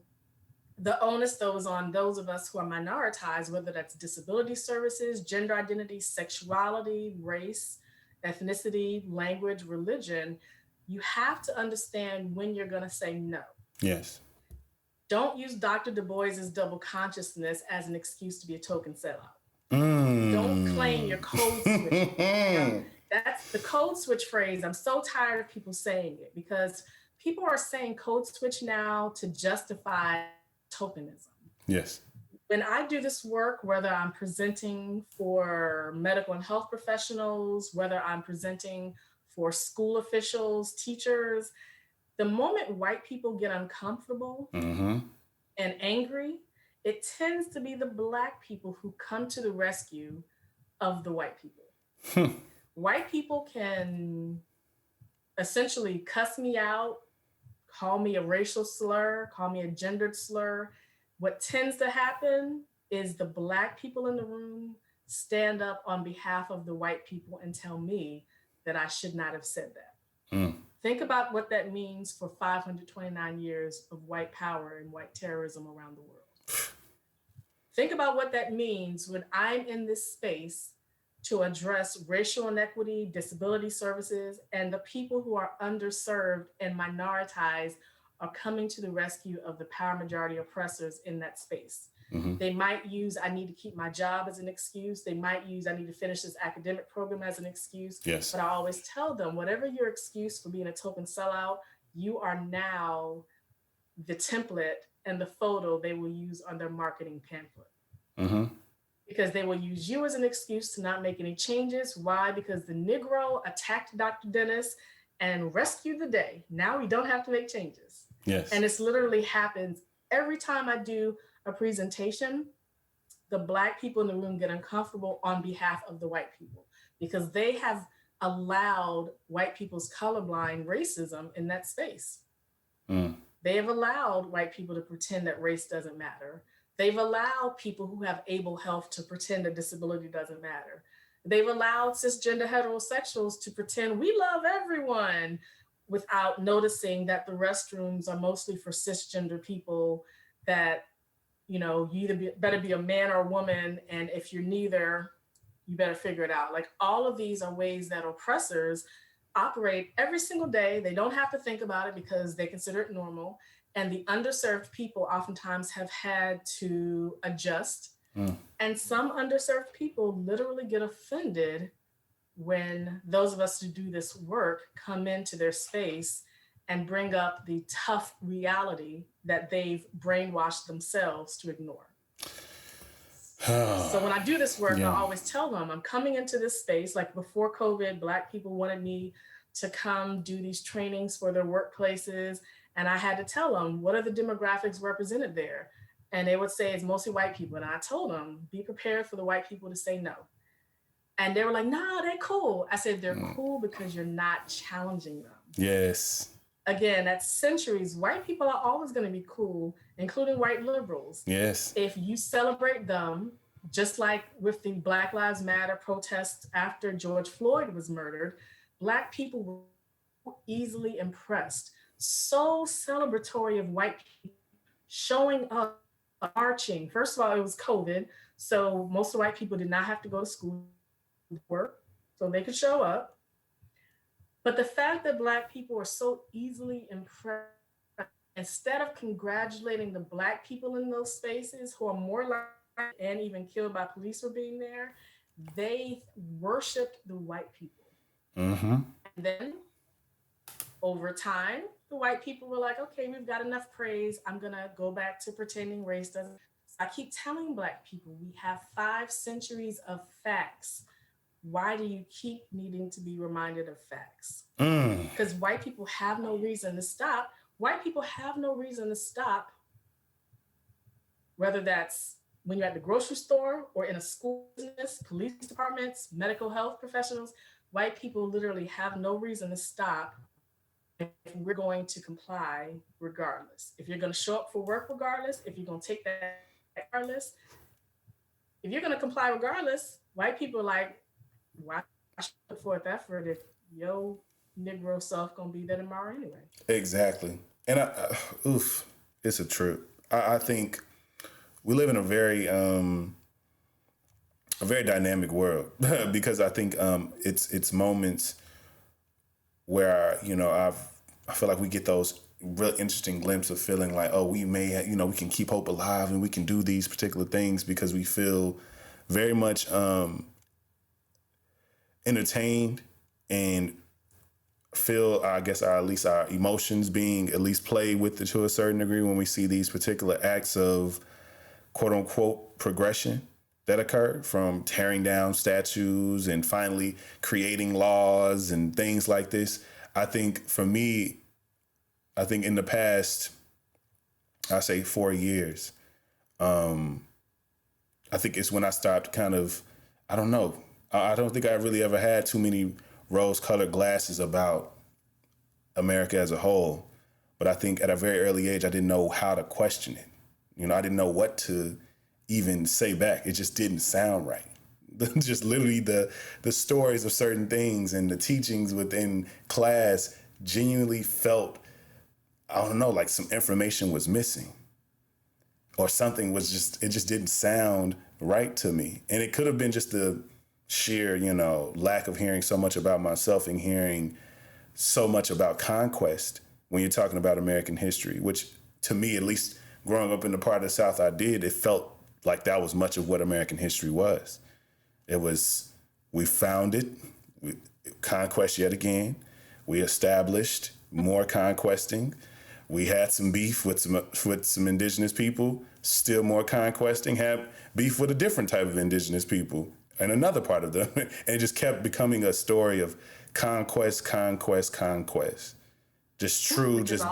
the onus, though, is on those of us who are minoritized, whether that's disability services, gender identity, sexuality, race, ethnicity, language, religion. You have to understand when you're going to say no. Yes. Don't use Dr. Du Bois's double consciousness as an excuse to be a token sellout. Don't claim your code switch. That's the code switch phrase. I'm so tired of people saying it because people are saying code switch now to justify tokenism. Yes. When I do this work, whether I'm presenting for medical and health professionals, whether I'm presenting for school officials, teachers, the moment white people get uncomfortable Mm-hmm. and angry, it tends to be the Black people who come to the rescue of the white people. White people can essentially cuss me out, call me a racial slur, call me a gendered slur. What tends to happen is the Black people in the room stand up on behalf of the white people and tell me that I should not have said that. Mm. Think about what that means for 529 years of white power and white terrorism around the world. Think about what that means when I'm in this space to address racial inequity, disability services, and the people who are underserved and minoritized are coming to the rescue of the power majority oppressors in that space. Mm-hmm. They might use, I need to keep my job as an excuse. They might use, I need to finish this academic program as an excuse. Yes. But I always tell them, whatever your excuse for being a token sellout, you are now the template and the photo they will use on their marketing pamphlet. Mm-hmm. Because they will use you as an excuse to not make any changes. Why? Because the Negro attacked Dr. Dennis and rescued the day. Now we don't have to make changes. Yes. And this literally happens every time I do a presentation. The Black people in the room get uncomfortable on behalf of the white people because they have allowed white people's colorblind racism in that space. Mm. They have allowed white people to pretend that race doesn't matter. They've allowed people who have able health to pretend that disability doesn't matter. They've allowed cisgender heterosexuals to pretend we love everyone without noticing that the restrooms are mostly for cisgender people, that, you know, you either better be a man or a woman, and if you're neither, you better figure it out. Like, all of these are ways that oppressors operate every single day. They don't have to think about it because they consider it normal. And the underserved people oftentimes have had to adjust. Mm. And some underserved people literally get offended when those of us who do this work come into their space and bring up the tough reality that they've brainwashed themselves to ignore. So when I do this work, Yeah. I always tell them, I'm coming into this space. Like before COVID, Black people wanted me to come do these trainings for their workplaces. And I had to tell them, what are the demographics represented there? And they would say it's mostly white people. And I told them, be prepared for the white people to say no. And they were like, no, they're cool. I said, they're cool because you're not challenging them. Yes. Again, that's centuries. White people are always going to be cool, including white liberals. Yes. If you celebrate them, just like with the Black Lives Matter protests after George Floyd was murdered, Black people were easily impressed. So celebratory of white people showing up, marching. First of all, it was COVID, so most of the white people did not have to go to school, work, so they could show up. But the fact that Black people are so easily impressed, instead of congratulating the Black people in those spaces who are more likely and even killed by police for being there, they worshiped the white people. Mm-hmm. And then over time, the white people were like, okay, we've got enough praise. I'm gonna go back to pretending race doesn't. I keep telling Black people, we have 5 centuries of facts. Why do you keep needing to be reminded of facts? Because white people have no reason to stop. White people have no reason to stop, whether that's when you're at the grocery store or in a school business, police departments, medical health professionals. White people literally have no reason to stop if we're going to comply regardless. If you're going to show up for work regardless, if you're going to take that regardless, if you're going to comply regardless, white people are like, why should I put forth effort if yo Negro self going to be there tomorrow anyway? Exactly. And it's a trip. I think we live in a very dynamic world because I think it's moments where, you know, I feel like we get those real interesting glimpses of feeling like, oh, we may, you know, we can keep hope alive and we can do these particular things because we feel very much entertained and feel, I guess, at least our emotions being at least played with to a certain degree when we see these particular acts of quote unquote progression that occur, from tearing down statues and finally creating laws and things like this. I think for me, I think in the past, I say 4 years, I think it's when I stopped kind of, I don't know. I don't think I really ever had too many rose-colored glasses about America as a whole. But I think at a very early age, I didn't know how to question it. You know, I didn't know what to even say back. It just didn't sound right. Just literally the stories of certain things and the teachings within class genuinely felt, I don't know, like some information was missing. Or something was just, it just didn't sound right to me. And it could have been just the sheer, you know, lack of hearing so much about myself and hearing so much about conquest when you're talking about American history, which to me, at least growing up in the part of the South I did, it felt like that was much of what American history was. It was, we founded, we conquest yet again, we established more conquesting, we had some beef with some indigenous people, still more conquesting, had beef with a different type of indigenous people and another part of them. And it just kept becoming a story of conquest, conquest, conquest. Just true, just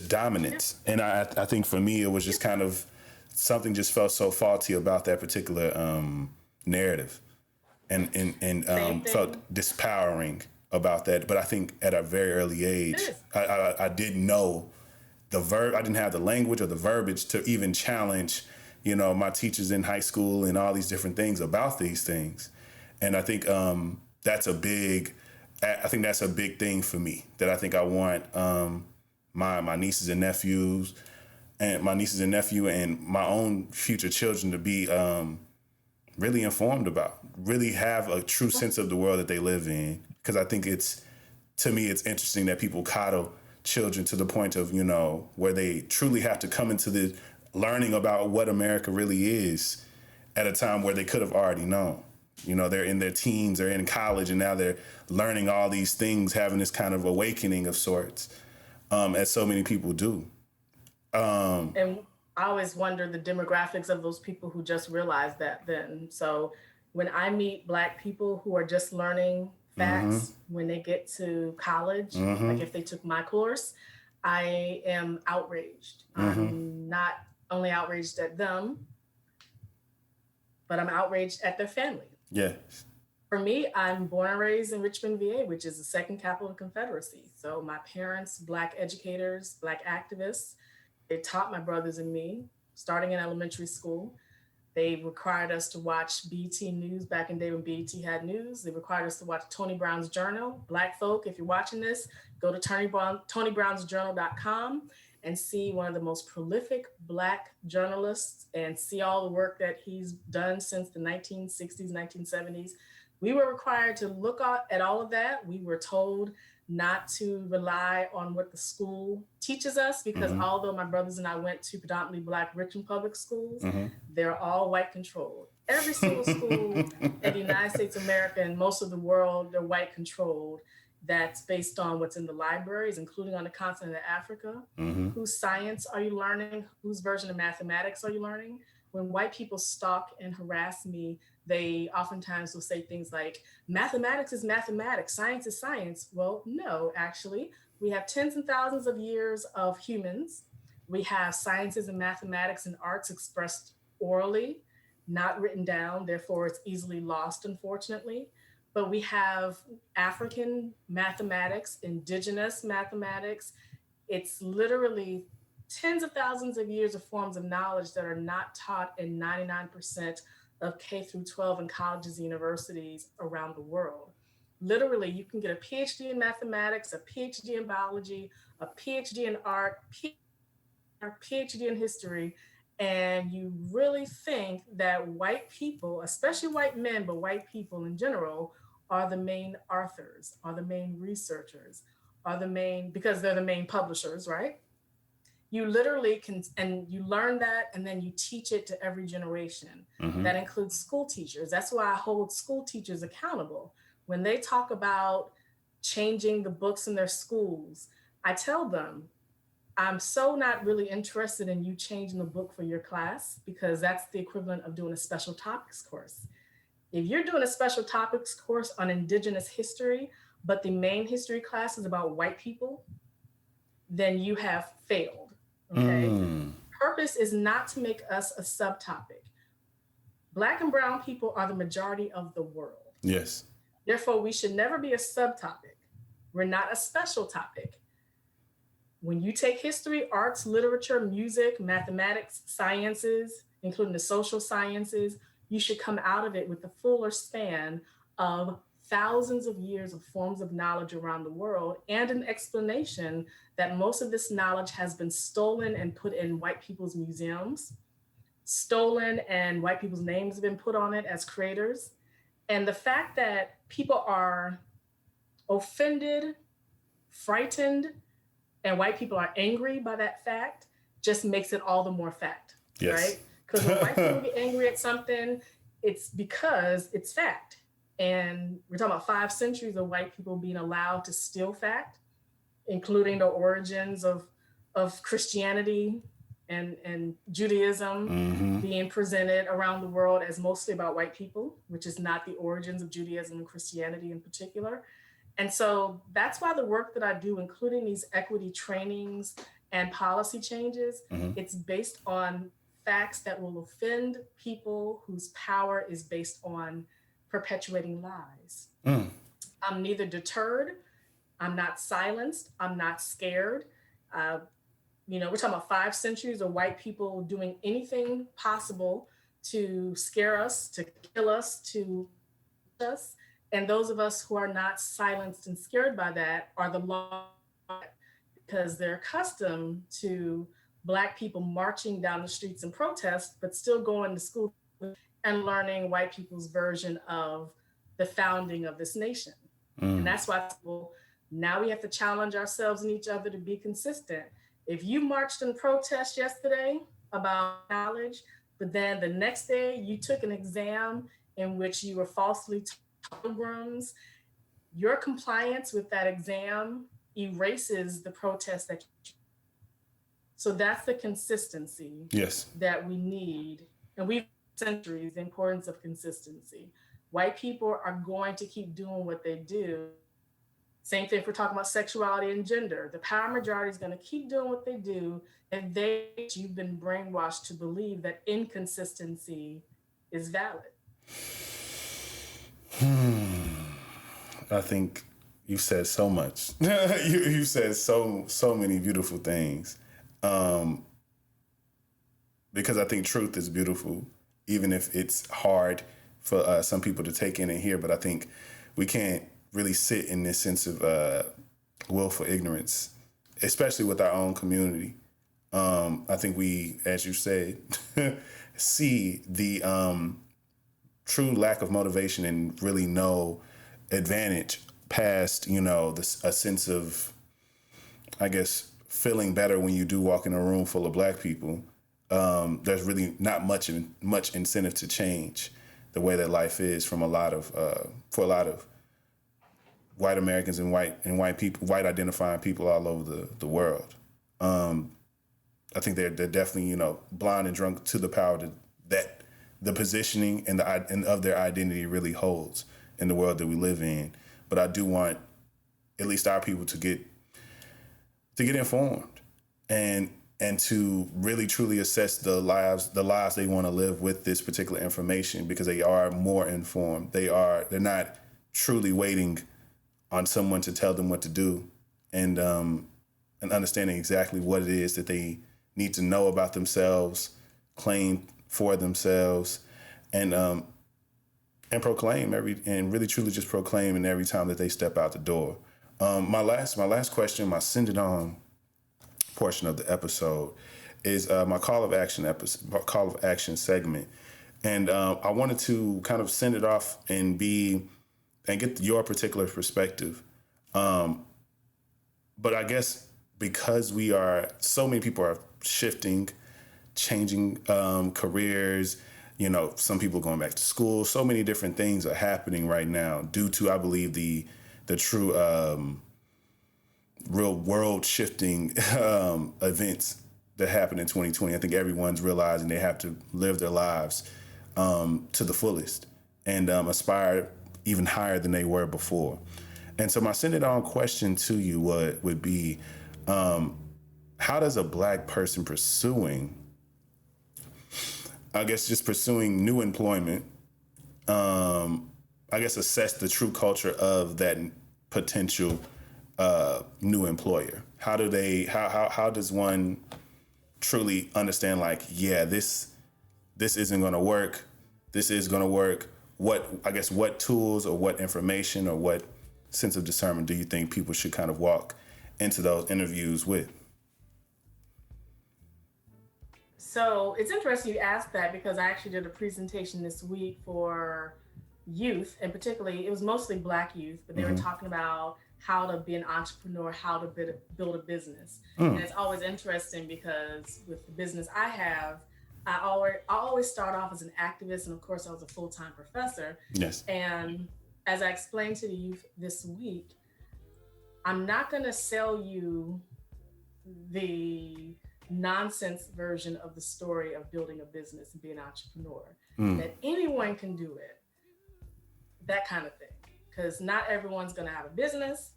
dominance. And I think for me, it was just kind of, something just felt so faulty about that particular narrative and felt dispowering about that. But I think at a very early age, I didn't know the verb. I didn't have the language or the verbiage to even challenge, you know, my teachers in high school and all these different things about these things. And I think that's a big thing for me, that I think I want my nieces and nephews and my own future children to be really informed about, really have a true sense of the world that they live in. Because I think to me, it's interesting that people coddle children to the point of, you know, where they truly have to come into the learning about what America really is at a time where they could have already known. You know, they're in their teens, they're in college, and now they're learning all these things, having this kind of awakening of sorts, as so many people do. And I always wonder the demographics of those people who just realized that then. So when I meet Black people who are just learning facts when they get to college, like if they took my course, I am outraged. I'm not only outraged at them, but I'm outraged at their family. Yeah. For me, I'm born and raised in Richmond, VA, which is the second capital of the Confederacy. So my parents, Black educators, Black activists, they taught my brothers and me, starting in elementary school. They required us to watch BET News back in the day when BET had news. They required us to watch Tony Brown's Journal. Black folk, if you're watching this, go to TonyBrownsJournal.com and see one of the most prolific Black journalists and see all the work that he's done since the 1960s, 1970s. We were required to look at all of that. We were told not to rely on what the school teaches us, because although my brothers and I went to predominantly Black Richmond public schools, they're all white controlled. Every single school in the United States of America and most of the world, they're white controlled. That's based on what's in the libraries, including on the continent of Africa. Whose science are you learning? Whose version of mathematics are you learning? When white people stalk and harass me, they oftentimes will say things like, mathematics is mathematics, science is science. Well, no, actually, we have tens and thousands of years of humans. We have sciences and mathematics and arts expressed orally, not written down, therefore it's easily lost, unfortunately. But we have African mathematics, indigenous mathematics. It's literally tens of thousands of years of forms of knowledge that are not taught in 99% of K through 12 in colleges and universities around the world. Literally, you can get a PhD in mathematics, a PhD in biology, a PhD in art, a PhD in history, and you really think that white people, especially white men, but white people in general, are the main authors, are the main researchers, are the main, because they're the main publishers, right? You literally can, and you learn that, and then you teach it to every generation. That includes school teachers. That's why I hold school teachers accountable. When they talk about changing the books in their schools, I tell them, I'm so not really interested in you changing the book for your class, because that's the equivalent of doing a special topics course. If you're doing a special topics course on Indigenous history, but the main history class is about white people, then you have failed, okay? Purpose is not to make us a subtopic. Black and brown people are the majority of the world. Yes. Therefore, we should never be a subtopic. We're not a special topic. When you take history, arts, literature, music, mathematics, sciences, including the social sciences, you should come out of it with the fuller span of thousands of years of forms of knowledge around the world, and an explanation that most of this knowledge has been stolen and put in white people's museums, stolen, and white people's names have been put on it as creators. And the fact that people are offended, frightened, and white people are angry by that fact just makes it all the more fact, yes. Right? Because when white people get angry at something, it's because it's fact. And we're talking about 5 centuries of white people being allowed to steal fact, including the origins of Christianity and Judaism being presented around the world as mostly about white people, which is not the origins of Judaism and Christianity in particular. And so that's why the work that I do, including these equity trainings and policy changes, it's based on facts that will offend people whose power is based on perpetuating lies. I'm neither deterred, I'm not silenced, I'm not scared. We're talking about 5 centuries of white people doing anything possible to scare us, to kill us, to us. And those of us who are not silenced and scared by that are the law, because they're accustomed to Black people marching down the streets in protest, but still going to school and learning white people's version of the founding of this nation. And that's why now we have to challenge ourselves and each other to be consistent. If you marched in protest yesterday about knowledge, but then the next day you took an exam in which you were falsely pilgrims, your compliance with that exam erases the protest that you. So that's the consistency that we need. And we've centuries, the importance of consistency. White people are going to keep doing what they do. Same thing if we're talking about sexuality and gender. The power majority is going to keep doing what they do, and you've been brainwashed to believe that inconsistency is valid. I think you said so much. you said so many beautiful things. Because I think truth is beautiful, even if it's hard for some people to take in and hear. But I think we can't really sit in this sense of willful ignorance, especially with our own community. I think we, as you said, see the true lack of motivation and really no advantage past, a sense of, I guess, feeling better when you do walk in a room full of Black people. There's really not much incentive to change the way that life is for a lot of white Americans and white people, white identifying people all over the world. I think they're definitely blind and drunk to the power that the positioning and of their identity really holds in the world that we live in. But I do want at least our people to get informed and to really truly assess the lives they want to live with this particular information, because they are more informed. They're not truly waiting on someone to tell them what to do, and understanding exactly what it is that they need to know about themselves, claim for themselves, and proclaim and really truly just proclaim in every time that they step out the door. My last question, my send it on portion of the episode, is my call of action segment, and I wanted to kind of send it off and get your particular perspective. But I guess because so many people are shifting, changing careers, some people going back to school. So many different things are happening right now due to, I believe, the true real world shifting events that happened in 2020. I think everyone's realizing they have to live their lives to the fullest and aspire even higher than they were before. And so my send it on question to you would be, how does a Black person pursuing new employment, assess the true culture of that potential new employer? How does one truly understand, like, yeah, this isn't going to work, this is going to work? What tools or what information or what sense of discernment do you think people should kind of walk into those interviews with? So it's interesting you asked that, because I actually did a presentation this week for youth, and particularly it was mostly Black youth, but they were talking about how to be an entrepreneur, how to build a business. And it's always interesting because with the business I have, I always start off as an activist, and of course I was a full-time professor. Yes. And as I explained to the youth this week, I'm not going to sell you the nonsense version of the story of building a business and being an entrepreneur, that anyone can do it, that kind of thing. Because not everyone's going to have a business.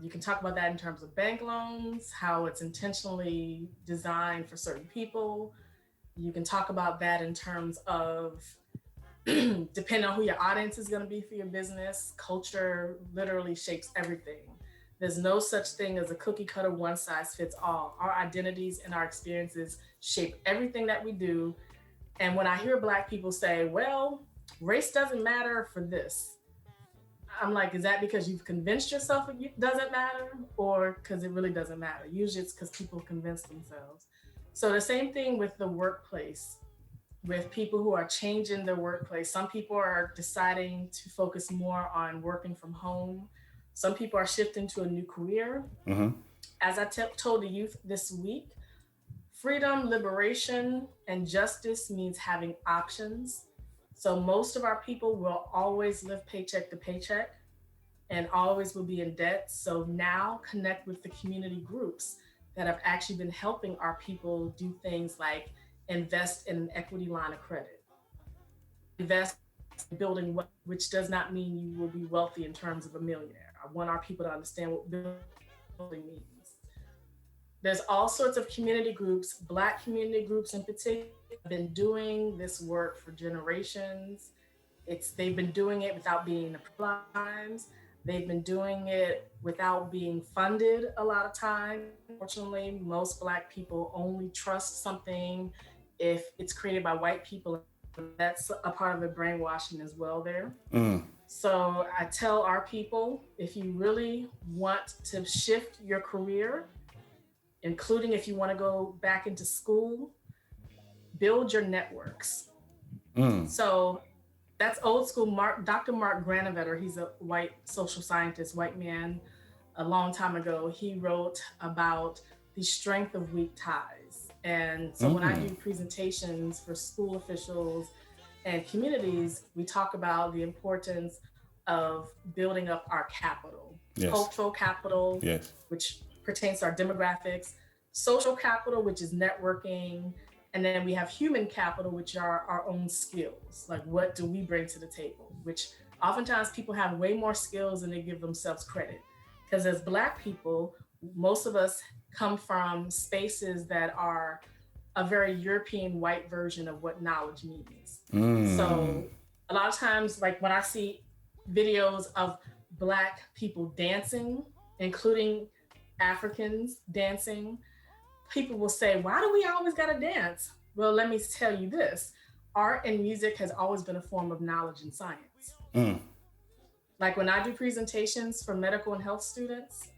You can talk about that in terms of bank loans, how it's intentionally designed for certain people. You can talk about that in terms of, depending on who your audience is going to be for your business, culture literally shapes everything. There's no such thing as a cookie cutter, one size fits all. Our identities and our experiences shape everything that we do. And when I hear Black people say, well, race doesn't matter for this, I'm like, is that because you've convinced yourself it doesn't matter, or because it really doesn't matter? Usually it's because people convince themselves. So the same thing with the workplace, with people who are changing their workplace. Some people are deciding to focus more on working from home. Some people are shifting to a new career. As I told the youth this week, freedom, liberation, and justice means having options. So most of our people will always live paycheck to paycheck and always will be in debt. So now connect with the community groups that have actually been helping our people do things like invest in an equity line of credit, invest in building wealth, which does not mean you will be wealthy in terms of a millionaire. I want our people to understand what building means. There's all sorts of community groups, Black community groups in particular, have been doing this work for generations. They've been doing it without being applied. They've been doing it without being funded a lot of times. Unfortunately, most Black people only trust something if it's created by white people. That's a part of the brainwashing as well there. So I tell our people, if you really want to shift your career, including if you want to go back into school, build your networks. So that's old school. Dr. Mark Granovetter, he's a white social scientist, white man, a long time ago. He wrote about the strength of weak ties. And so when I do presentations for school officials and communities, we talk about the importance of building up our capital, cultural capital, which pertains to our demographics, social capital, which is networking, and then we have human capital, which are our own skills. Like, what do we bring to the table? Which oftentimes people have way more skills than they give themselves credit. Because as Black people, most of us come from spaces that are a very European white version of what knowledge means. So a lot of times, like when I see videos of Black people dancing, including Africans dancing, people will say, why do we always gotta dance? Well, let me tell you this, art and music has always been a form of knowledge and science. Like when I do presentations for medical and health students,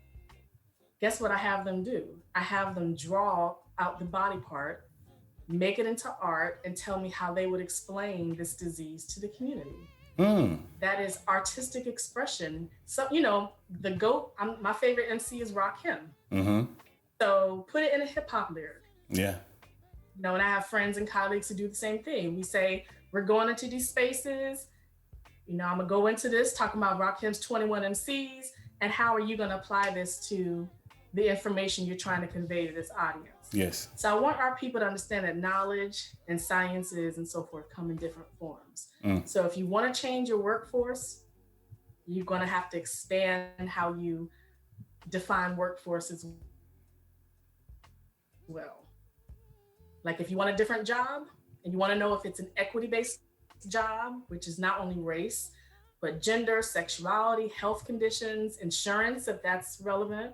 guess what I have them do? I have them draw out the body part, make it into art, and tell me how they would explain this disease to the community. That is artistic expression. So, the GOAT, my favorite MC is Rakim. So put it in a hip hop lyric. And I have friends and colleagues who do the same thing. We say, we're going into these spaces. I'm gonna go into this, talking about Rakim's 21 MCs, and how are you gonna apply this to the information you're trying to convey to this audience? Yes. So I want our people to understand that knowledge and sciences and so forth come in different forms. So if you wanna change your workforce, you're gonna have to expand how you define workforce as well. Like if you want a different job and you wanna know if it's an equity-based job, which is not only race, but gender, sexuality, health conditions, insurance, if that's relevant,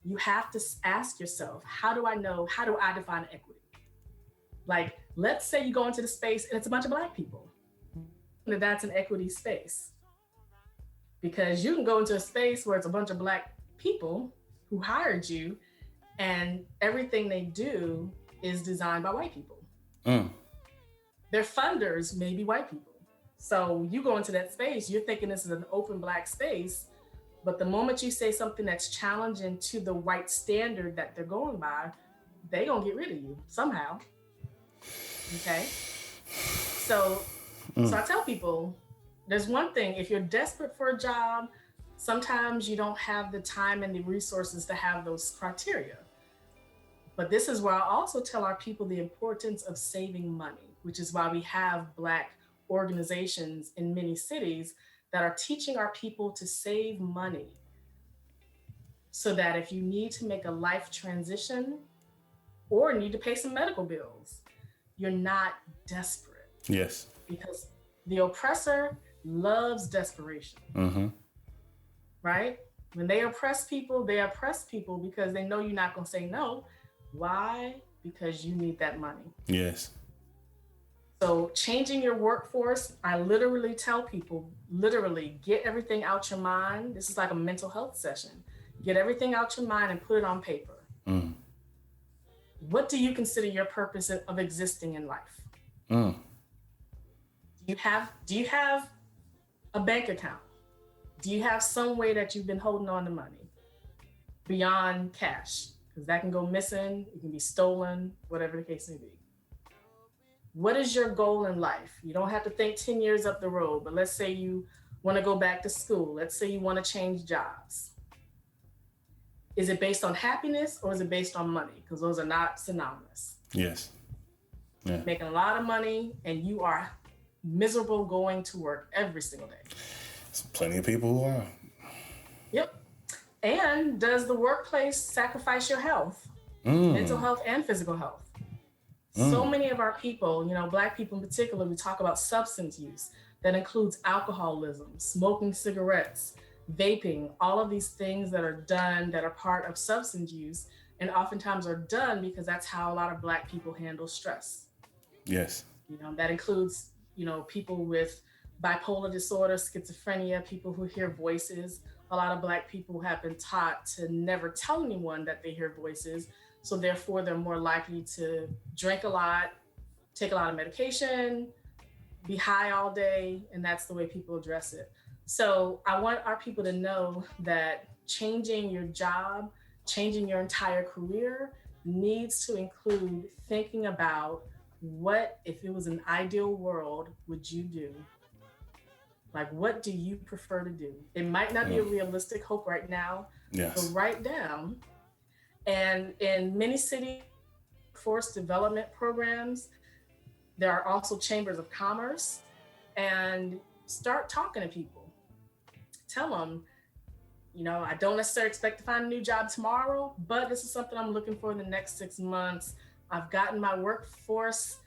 you have to ask yourself, how do I define equity? Like, let's say you go into the space and it's a bunch of Black people. That's an equity space. Because you can go into a space where it's a bunch of Black people who hired you and everything they do is designed by white people. Their funders may be white people. So you go into that space, you're thinking this is an open Black space, but the moment you say something that's challenging to the white standard that they're going by, they gonna get rid of you somehow, okay? So I tell people, there's one thing, if you're desperate for a job, sometimes you don't have the time and the resources to have those criteria. But this is where I also tell our people the importance of saving money, which is why we have Black organizations in many cities that are teaching our people to save money so that if you need to make a life transition or need to pay some medical bills, you're not desperate. Yes. Because the oppressor loves desperation, right? When they oppress people because they know you're not gonna say no. Why? Because you need that money. Yes. So changing your workforce, I literally tell people, get everything out your mind. This is like a mental health session. Get everything out your mind and put it on paper. What do you consider your purpose of existing in life? Do you have a bank account? Do you have some way that you've been holding on to money beyond cash? Because that can go missing, it can be stolen, whatever the case may be. What is your goal in life? You don't have to think 10 years up the road, but let's say you want to go back to school. Let's say you want to change jobs. Is it based on happiness or is it based on money? Because those are not synonymous. Yes. Yeah. Making a lot of money and you are miserable going to work every single day. There's plenty of people who are. Yep. And does the workplace sacrifice your health, mental health and physical health? So many of our people, Black people in particular, we talk about substance use. That includes alcoholism, smoking cigarettes, vaping, all of these things that are done that are part of substance use, and oftentimes are done because that's how a lot of Black people handle stress. Yes. That includes, people with bipolar disorder, schizophrenia, people who hear voices. A lot of Black people have been taught to never tell anyone that they hear voices. So therefore, they're more likely to drink a lot, take a lot of medication, be high all day, and that's the way people address it. So I want our people to know that changing your job, changing your entire career needs to include thinking about what, if it was an ideal world, would you do? Like, what do you prefer to do? It might not be a realistic hope right now, yes. but write down. And in many cities, workforce development programs, there are also chambers of commerce, and start talking to people. Tell them, I don't necessarily expect to find a new job tomorrow, but this is something I'm looking for in the next 6 months. I've gotten my workforce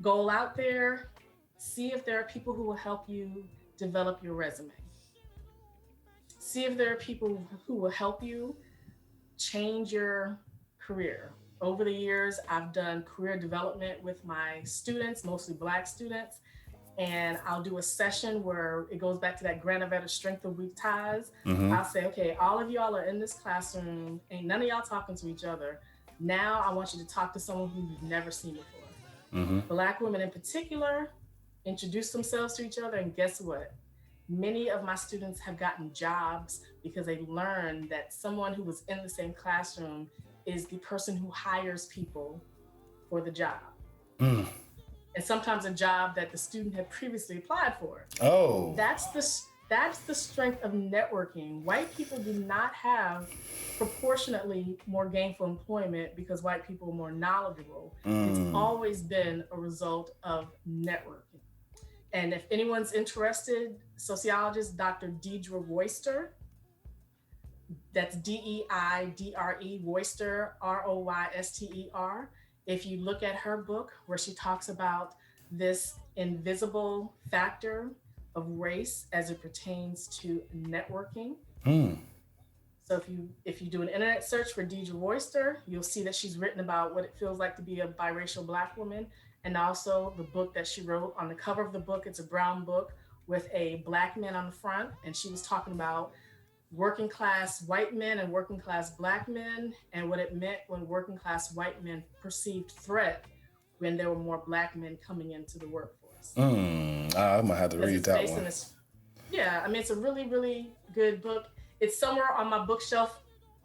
goal out there. See if there are people who will help you develop your resume. See if there are people who will help you change your career. Over the years, I've done career development with my students, mostly Black students, and I'll do a session where it goes back to that Granovetter strength of weak ties. I'll say, okay, all of y'all are in this classroom, ain't none of y'all talking to each other. Now I want you to talk to someone who you've never seen before. Black women in particular, introduce themselves to each other, and guess what? Many of my students have gotten jobs because they learned that someone who was in the same classroom is the person who hires people for the job. Mm. And sometimes a job that the student had previously applied for. Oh. That's the strength of networking. White people do not have proportionately more gainful employment because white people are more knowledgeable. It's always been a result of networking. And if anyone's interested, sociologist Dr. Deidre Royster, that's Deidre Royster, Royster. If you look at her book where she talks about this invisible factor of race as it pertains to networking. So if you do an internet search for Deidre Royster, you'll see that she's written about what it feels like to be a biracial Black woman, and also the book that she wrote. On the cover of the book, it's a brown book with a Black man on the front, and she was talking about working class white men and working class Black men, and what it meant when working class white men perceived threat when there were more Black men coming into the workforce. I'm gonna have to read that one. Yeah, I mean, it's a really, really good book. It's somewhere on my bookshelf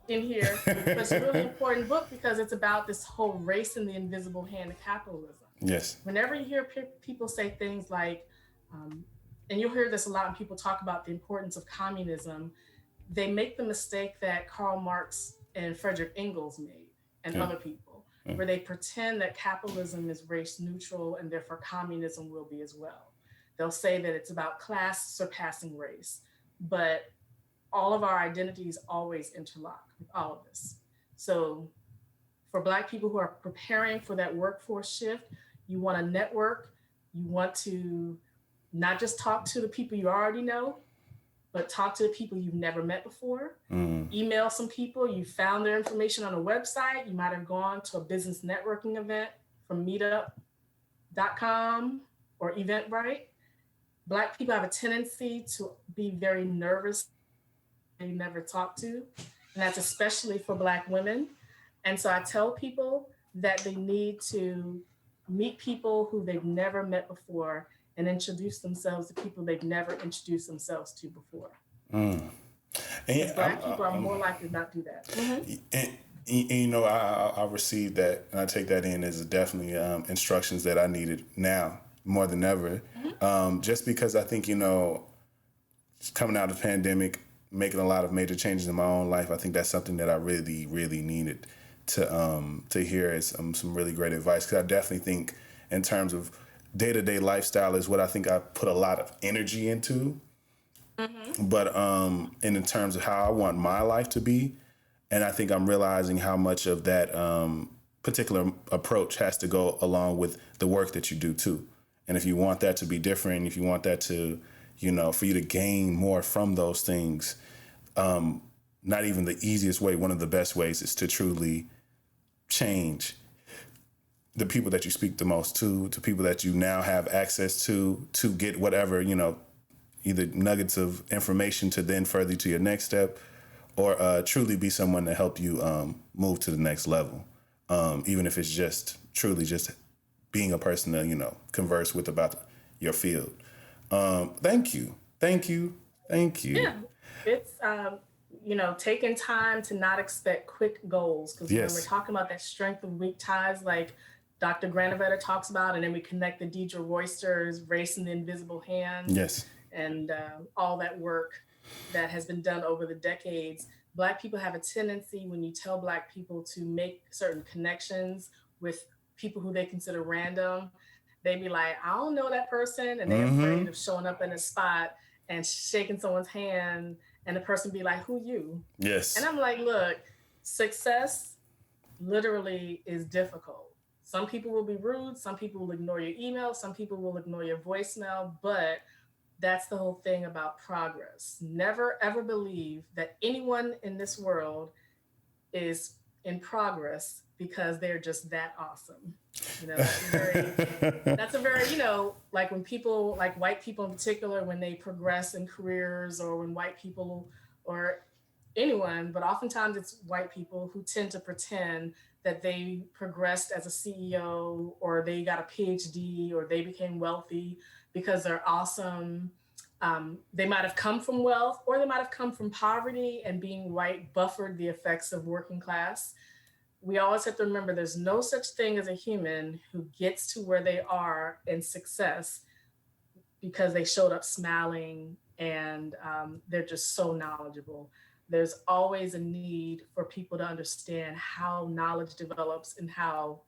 in here, but it's a really important book because it's about this whole race and the invisible hand of capitalism. Yes. Whenever you hear people say things like, and you'll hear this a lot when people talk about the importance of communism, they make the mistake that Karl Marx and Frederick Engels made, and other people, where they pretend that capitalism is race neutral and therefore communism will be as well. They'll say that it's about class surpassing race, but all of our identities always interlock with all of this. So for Black people who are preparing for that workforce shift, you want to network, you want to not just talk to the people you already know, but talk to the people you've never met before. Email some people, you found their information on a website, you might have gone to a business networking event from meetup.com or Eventbrite. Black people have a tendency to be very nervous and you never talk to, and that's especially for Black women. And so I tell people that they need to meet people who they've never met before and introduce themselves to people they've never introduced themselves to before. And Black people are more likely to not do that. And you know, I received that, and I take that in as definitely instructions that I needed now more than ever. Just because I think, you know, coming out of the pandemic, making a lot of major changes in my own life, I think that's something that I really, really needed to hear as some really great advice. Because I definitely think in terms of day-to-day lifestyle is what I think I put a lot of energy into. But and in terms of how I want my life to be, and I think I'm realizing how much of that particular approach has to go along with the work that you do too. And if you want that to be different, if you want that to, you know, for you to gain more from those things, not even the easiest way, one of the best ways is to truly change the people that you speak the most to people that you now have access to get whatever, you know, either nuggets of information to then further to your next step, or truly be someone to help you move to the next level. Even if it's just truly just being a person to, you know, converse with about your field. Thank you. Yeah, it's, you know, taking time to not expect quick goals. Because when we're talking about that strength of weak ties, like Dr. Granovetter talks about, and then we connect the Deidre Royster's Race in the Invisible Hand. Yes. And all that work that has been done over the decades. Black people have a tendency, when you tell Black people to make certain connections with people who they consider random, they be like, I don't know that person. And they're afraid of showing up in a spot and shaking someone's hand and the person be like, who you? Yes. And I'm like, look, success literally is difficult. Some people will be rude. Some people will ignore your email. Some people will ignore your voicemail, but that's the whole thing about progress. Never, ever believe that anyone in this world is in progress because they're just that awesome. You know, that's a very, you know, like when people, like white people in particular, when they progress in careers, or when white people, or anyone, but oftentimes it's white people who tend to pretend that they progressed as a CEO, or they got a PhD, or they became wealthy because they're awesome. They might have come from wealth, or they might have come from poverty, and being white buffered the effects of working class. we always have to remember there's no such thing as a human who gets to where they are in success because they showed up smiling and they're just so knowledgeable. There's always a need for people to understand how knowledge develops and how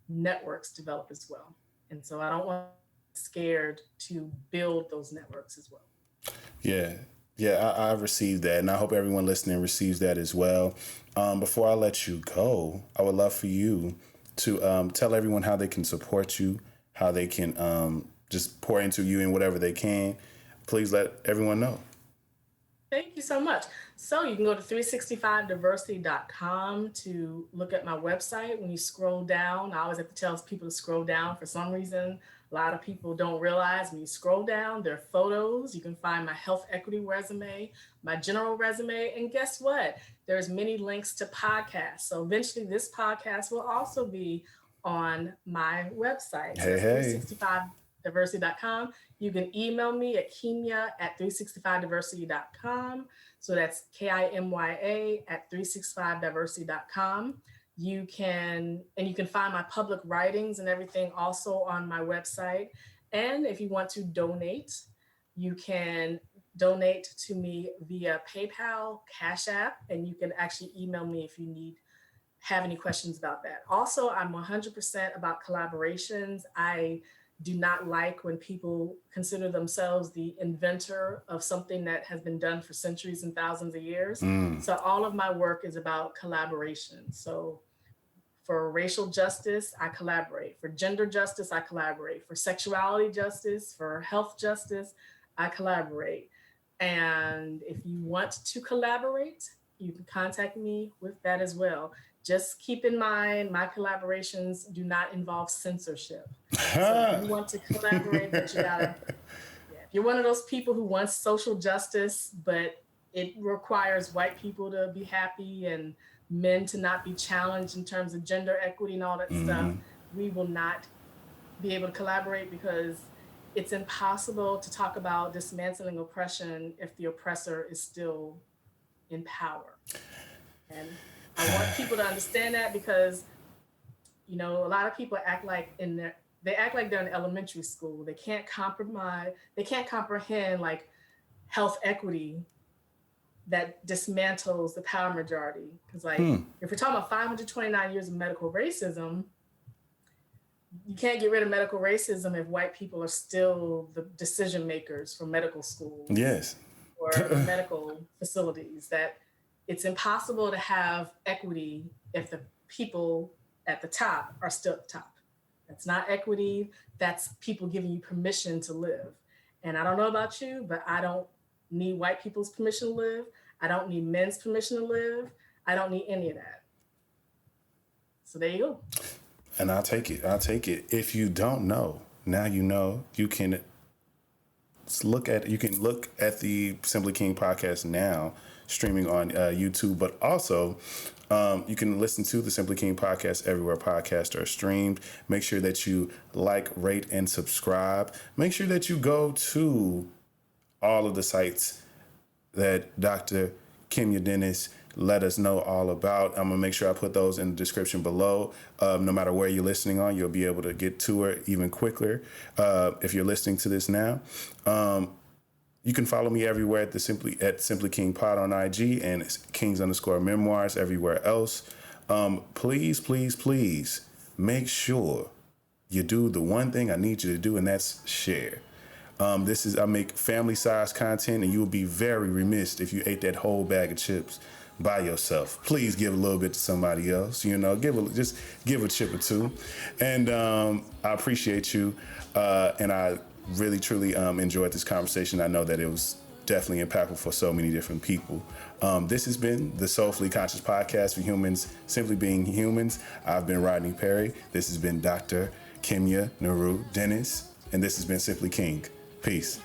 networks develop as well. And so I don't want to be scared to build those networks as well. Yeah. Yeah, I received that, and I hope everyone listening receives that as well. Before I let you go, I would love for you to tell everyone how they can support you, how they can just pour into you in whatever they can. Please let everyone know. Thank you so much. So you can go to 365diversity.com to look at my website. When you scroll down, I always have to tell people to scroll down for some reason. A lot of people don't realize when you scroll down, there are photos. You can find my health equity resume, my general resume, and guess what? There's many links to podcasts. So eventually this podcast will also be on my website. So Hey. 365diversity.com. You can email me at kimya@365diversity.com. So that's KIMYA@365diversity.com. You can find my public writings and everything also on my website. And if you want to donate, you can donate to me via PayPal, Cash App, and you can actually email me if you have any questions about that. Also, I'm 100% about collaborations. I do not like when people consider themselves the inventor of something that has been done for centuries and thousands of years. So all of my work is about collaboration. So for racial justice, I collaborate. For gender justice, I collaborate. For sexuality justice, for health justice, I collaborate. And if you want to collaborate, you can contact me with that as well. Just keep in mind, my collaborations do not involve censorship. So if you want to collaborate, but you gotta, if you're one of those people who wants social justice, but it requires white people to be happy and men to not be challenged in terms of gender equity and all that stuff, we will not be able to collaborate because it's impossible to talk about dismantling oppression if the oppressor is still in power. And I want people to understand that because, a lot of people act like they act like they're in elementary school. They can't comprehend like health equity that dismantles the power majority. Because if we're talking about 529 years of medical racism, you can't get rid of medical racism if white people are still the decision makers for medical schools. Yes. Or medical facilities. That it's impossible to have equity if the people at the top are still at the top. That's not equity. That's people giving you permission to live. And I don't know about you, but I don't need white people's permission to live. I don't need men's permission to live. I don't need any of that. So there you go. And I'll take it. If you don't know, now you know. You can look at the Simply King podcast now, streaming on YouTube, but also you can listen to the Simply King podcast everywhere podcasts are streamed. Make sure that you like, rate, and subscribe. Make sure that you go to all of the sites that Dr. Kimya Dennis let us know all about. I'm gonna make sure I put those in the description below. No matter where you're listening on, you'll be able to get to her even quicker if you're listening to this now. You can follow me everywhere at Simply King Pod on IG and Kings_memoirs everywhere else. Please make sure you do the one thing I need you to do, and that's share. I make family-sized content, and you would be very remiss if you ate that whole bag of chips by yourself. Please give a little bit to somebody else. Just give a chip or two. And I appreciate you, and I really, truly enjoyed this conversation. I know that it was definitely impactful for so many different people. This has been the Soulfully Conscious Podcast for humans, simply being humans. I've been Rodney Perry. This has been Dr. Kimya Nuru Dennis, and this has been Simply King. Peace.